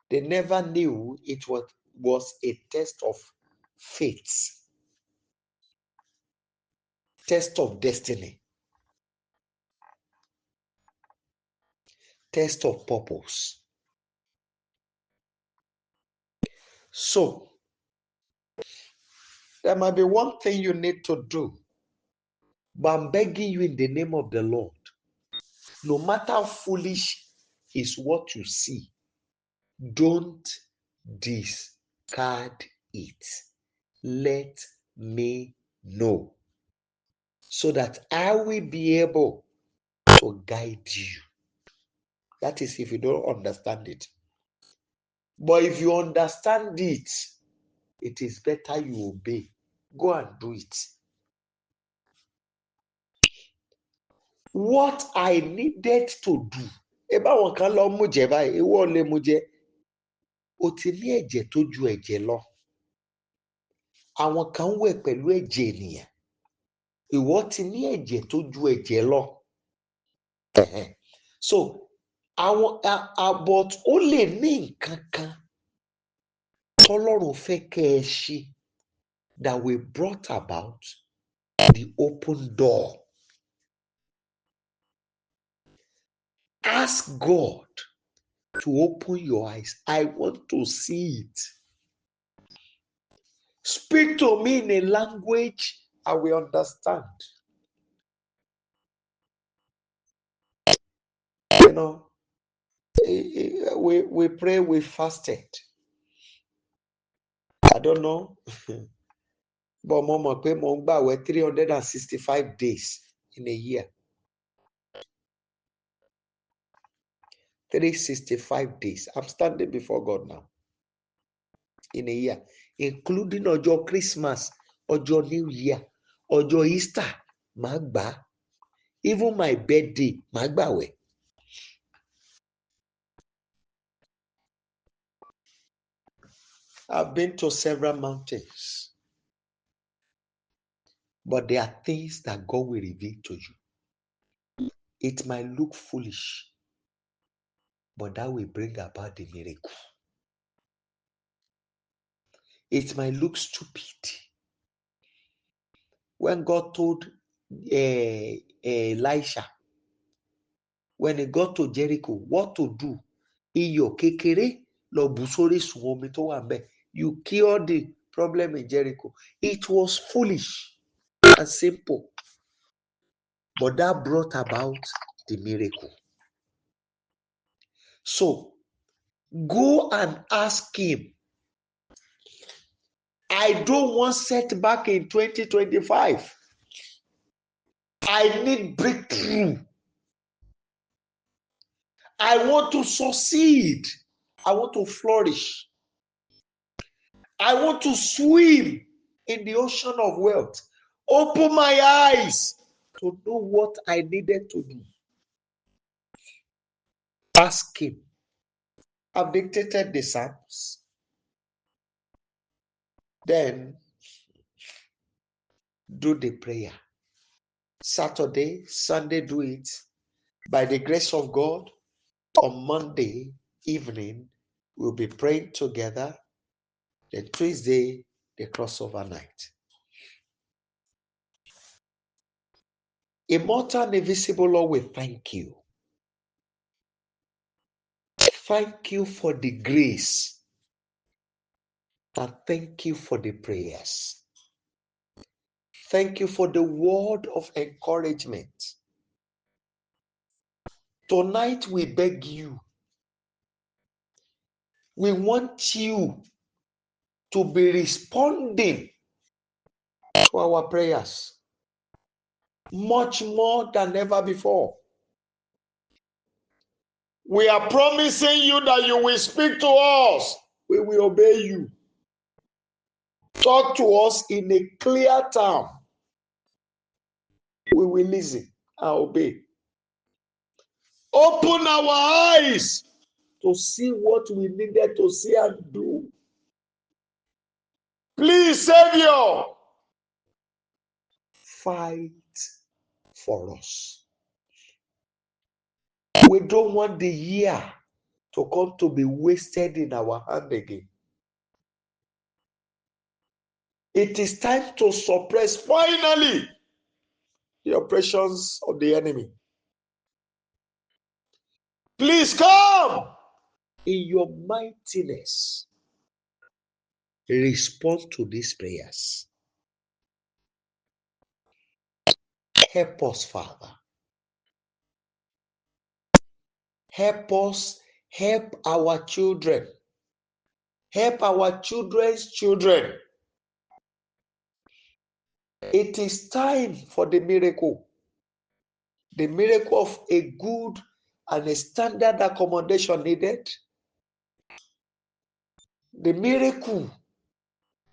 They never knew it was a test of faith, test of destiny, test of purpose. So, there might be one thing you need to do, but I'm begging you in the name of the Lord, no matter how foolish is what you see, don't discard it. Let me know, so that I will be able to guide you. That is if you don't understand it. But if you understand it, it is better you obey. Go and do it. What I needed to do. Eba kan lọ mú jẹ báyìí, ìwọ lè mú jẹ. O ti ní ẹ̀jẹ̀ tó ju ẹ̀jẹ̀ lọ. Àwọn kan wẹ̀ pẹ̀lú ẹ̀jẹ̀ ènìyàn. Ìwọ ti ní ẹ̀jẹ̀ tó ju ẹ̀jẹ̀ lọ. So, but ó lè ní nǹkan kan tọ́lọ́run fẹ́ kẹ́ ẹ ṣe that will brought about the open door. Ask God to open your eyes. I want to see it. Speak to me in a language I will understand. You know, we pray, we fasted. I don't know. But mo mọ̀ pé mo ń gbààwẹ̀ 365 days in a year. 365 days. I'm standing before God now. In a year. Including ọjọ́ Christmas, ọjọ́ New Year, ọjọ́ Easter, màá gbà. Even my birthday, màá gbààwẹ̀. I've been to several mountains. But there are things that God will reveal to you. It might look foolish, but that will bring about the miracle. It might look stupid. When God told Elisha, when he got to Jericho, what to do? Iyọ̀ kékeré lọ bù sórí sùn omi tó wà ńbẹ̀. You cured the problem in Jericho. It was foolish and simple, but that brought about the miracle. So go and ask him. I don't want setback in 2025. I need breakthrough. I want to succeed. I want to flourish. I want to swim in the ocean of wealth. Open my eyes to know what I needed to do. Ask him. I've dictated the Psalms. Then do the prayer. Saturday, Sunday, do it. By the grace of God, on Monday evening, we'll be praying together. Then Tuesday, the crossover night. Immortal and invisible Lord, we thank you. Thank you for the grace. And thank you for the prayers. Thank you for the word of encouragement. Tonight we beg you. We want you to be responding to our prayers much more than ever before. We are promising you that you will speak to us. We will obey you. Talk to us in a clear term. We will listen and obey. Open our eyes to see what we needed to see and do. Please, Savior, fight for us. We don't want the year to come to be wasted in our hand again. It is time to suppress finally the oppressions of the enemy. Please come in your mightiness. Respond to these prayers. Help us, Father. Help us help our children. Help our children's children. It is time for the miracle. The miracle of a good and a standard accommodation needed. The miracle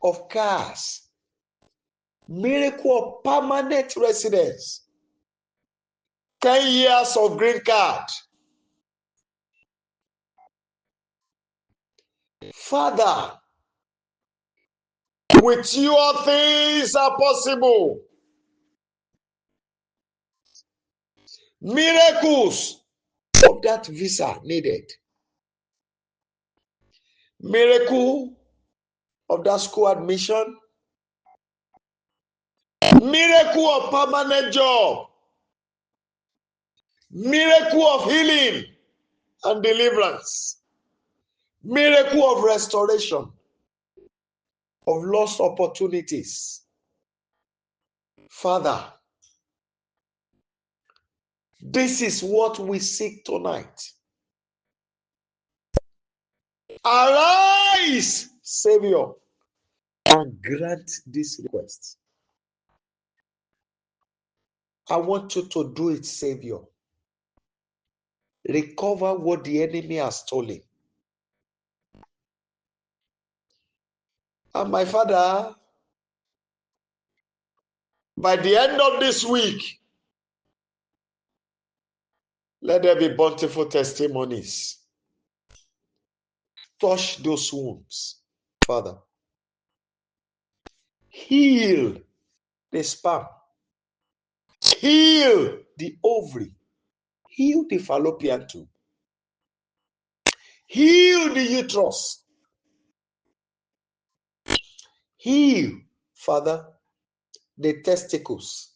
of cars. Miracle of permanent residence. 10 years of green card. Father, with you all things are possible. Miracles of that visa needed. Miracle of that school admission. Miracle of permanent job. Miracle of healing and deliverance. Miracle of restoration of lost opportunities. Father, this is what we seek tonight. Arise, Savior, and grant this request. I want you to do it, Savior. Recover what the enemy has stolen. And my Father, by the end of this week, let there be bountiful testimonies. Touch those wounds, Father. Heal the sperm. Heal the ovary. Heal the fallopian tube. Heal the uterus. Heal, Father, the testicles.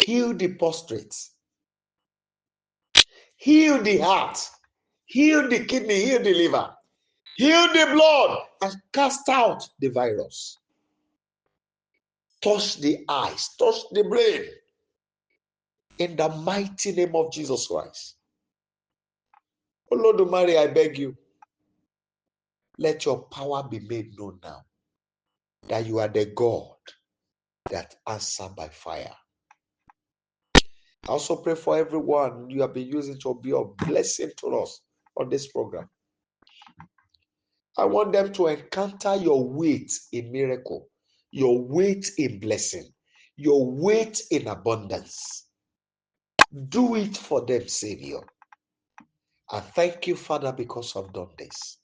Heal the prostrates. Heal the heart. Heal the kidney. Heal the liver. Heal the blood and cast out the virus. Touch the eyes. Touch the brain. In the mighty name of Jesus Christ. Oh Lord Mary, I beg you, let your power be made known now. That you are the God that answers by fire. I also pray for everyone you have been using to be a blessing to us on this program. I want them to encounter your weight in miracle, your weight in blessing, your weight in abundance. Do it for them, Savior. And thank you, Father, because I've done this.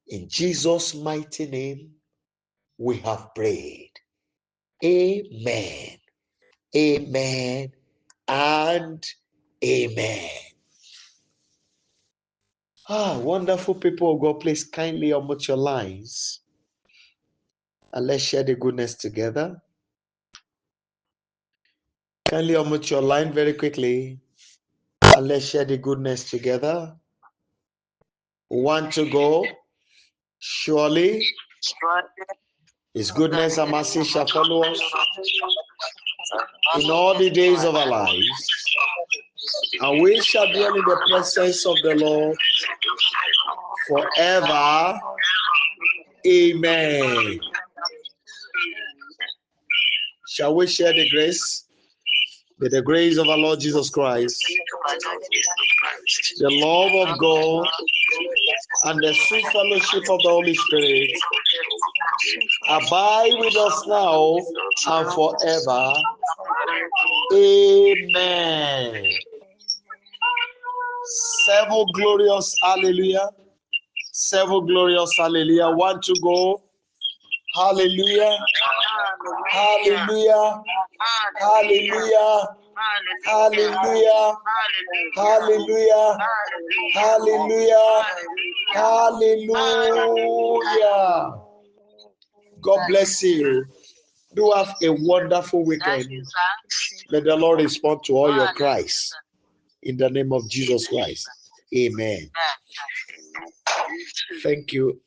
In Jesus' mighty name, we have prayed. Amen. Amen. And amen. Wonderful people of God, please kindly unmute your lines and let's share the goodness together. Kindly unmute your line very quickly and let's share the goodness together. 1 to go. Surely His goodness and mercy shall follow us in all the days of our lives, and we shall dwell in the presence of the Lord forever. Amen. Shall we share the grace? May the grace of our Lord Jesus Christ, the love of God, and the sweet fellowship of the Holy Spirit abide with us now and forever. Amen. 7 glorious hallelujah. 7 glorious hallelujah. 1 to go. Hallelujah. Hallelujah. Hallelujah. Hallelujah. Hallelujah. Hallelujah. Hallelujah. God bless you. Do have a wonderful weekend. May the Lord respond to all your cries. In the name of Jesus Christ. Amen. Thank you.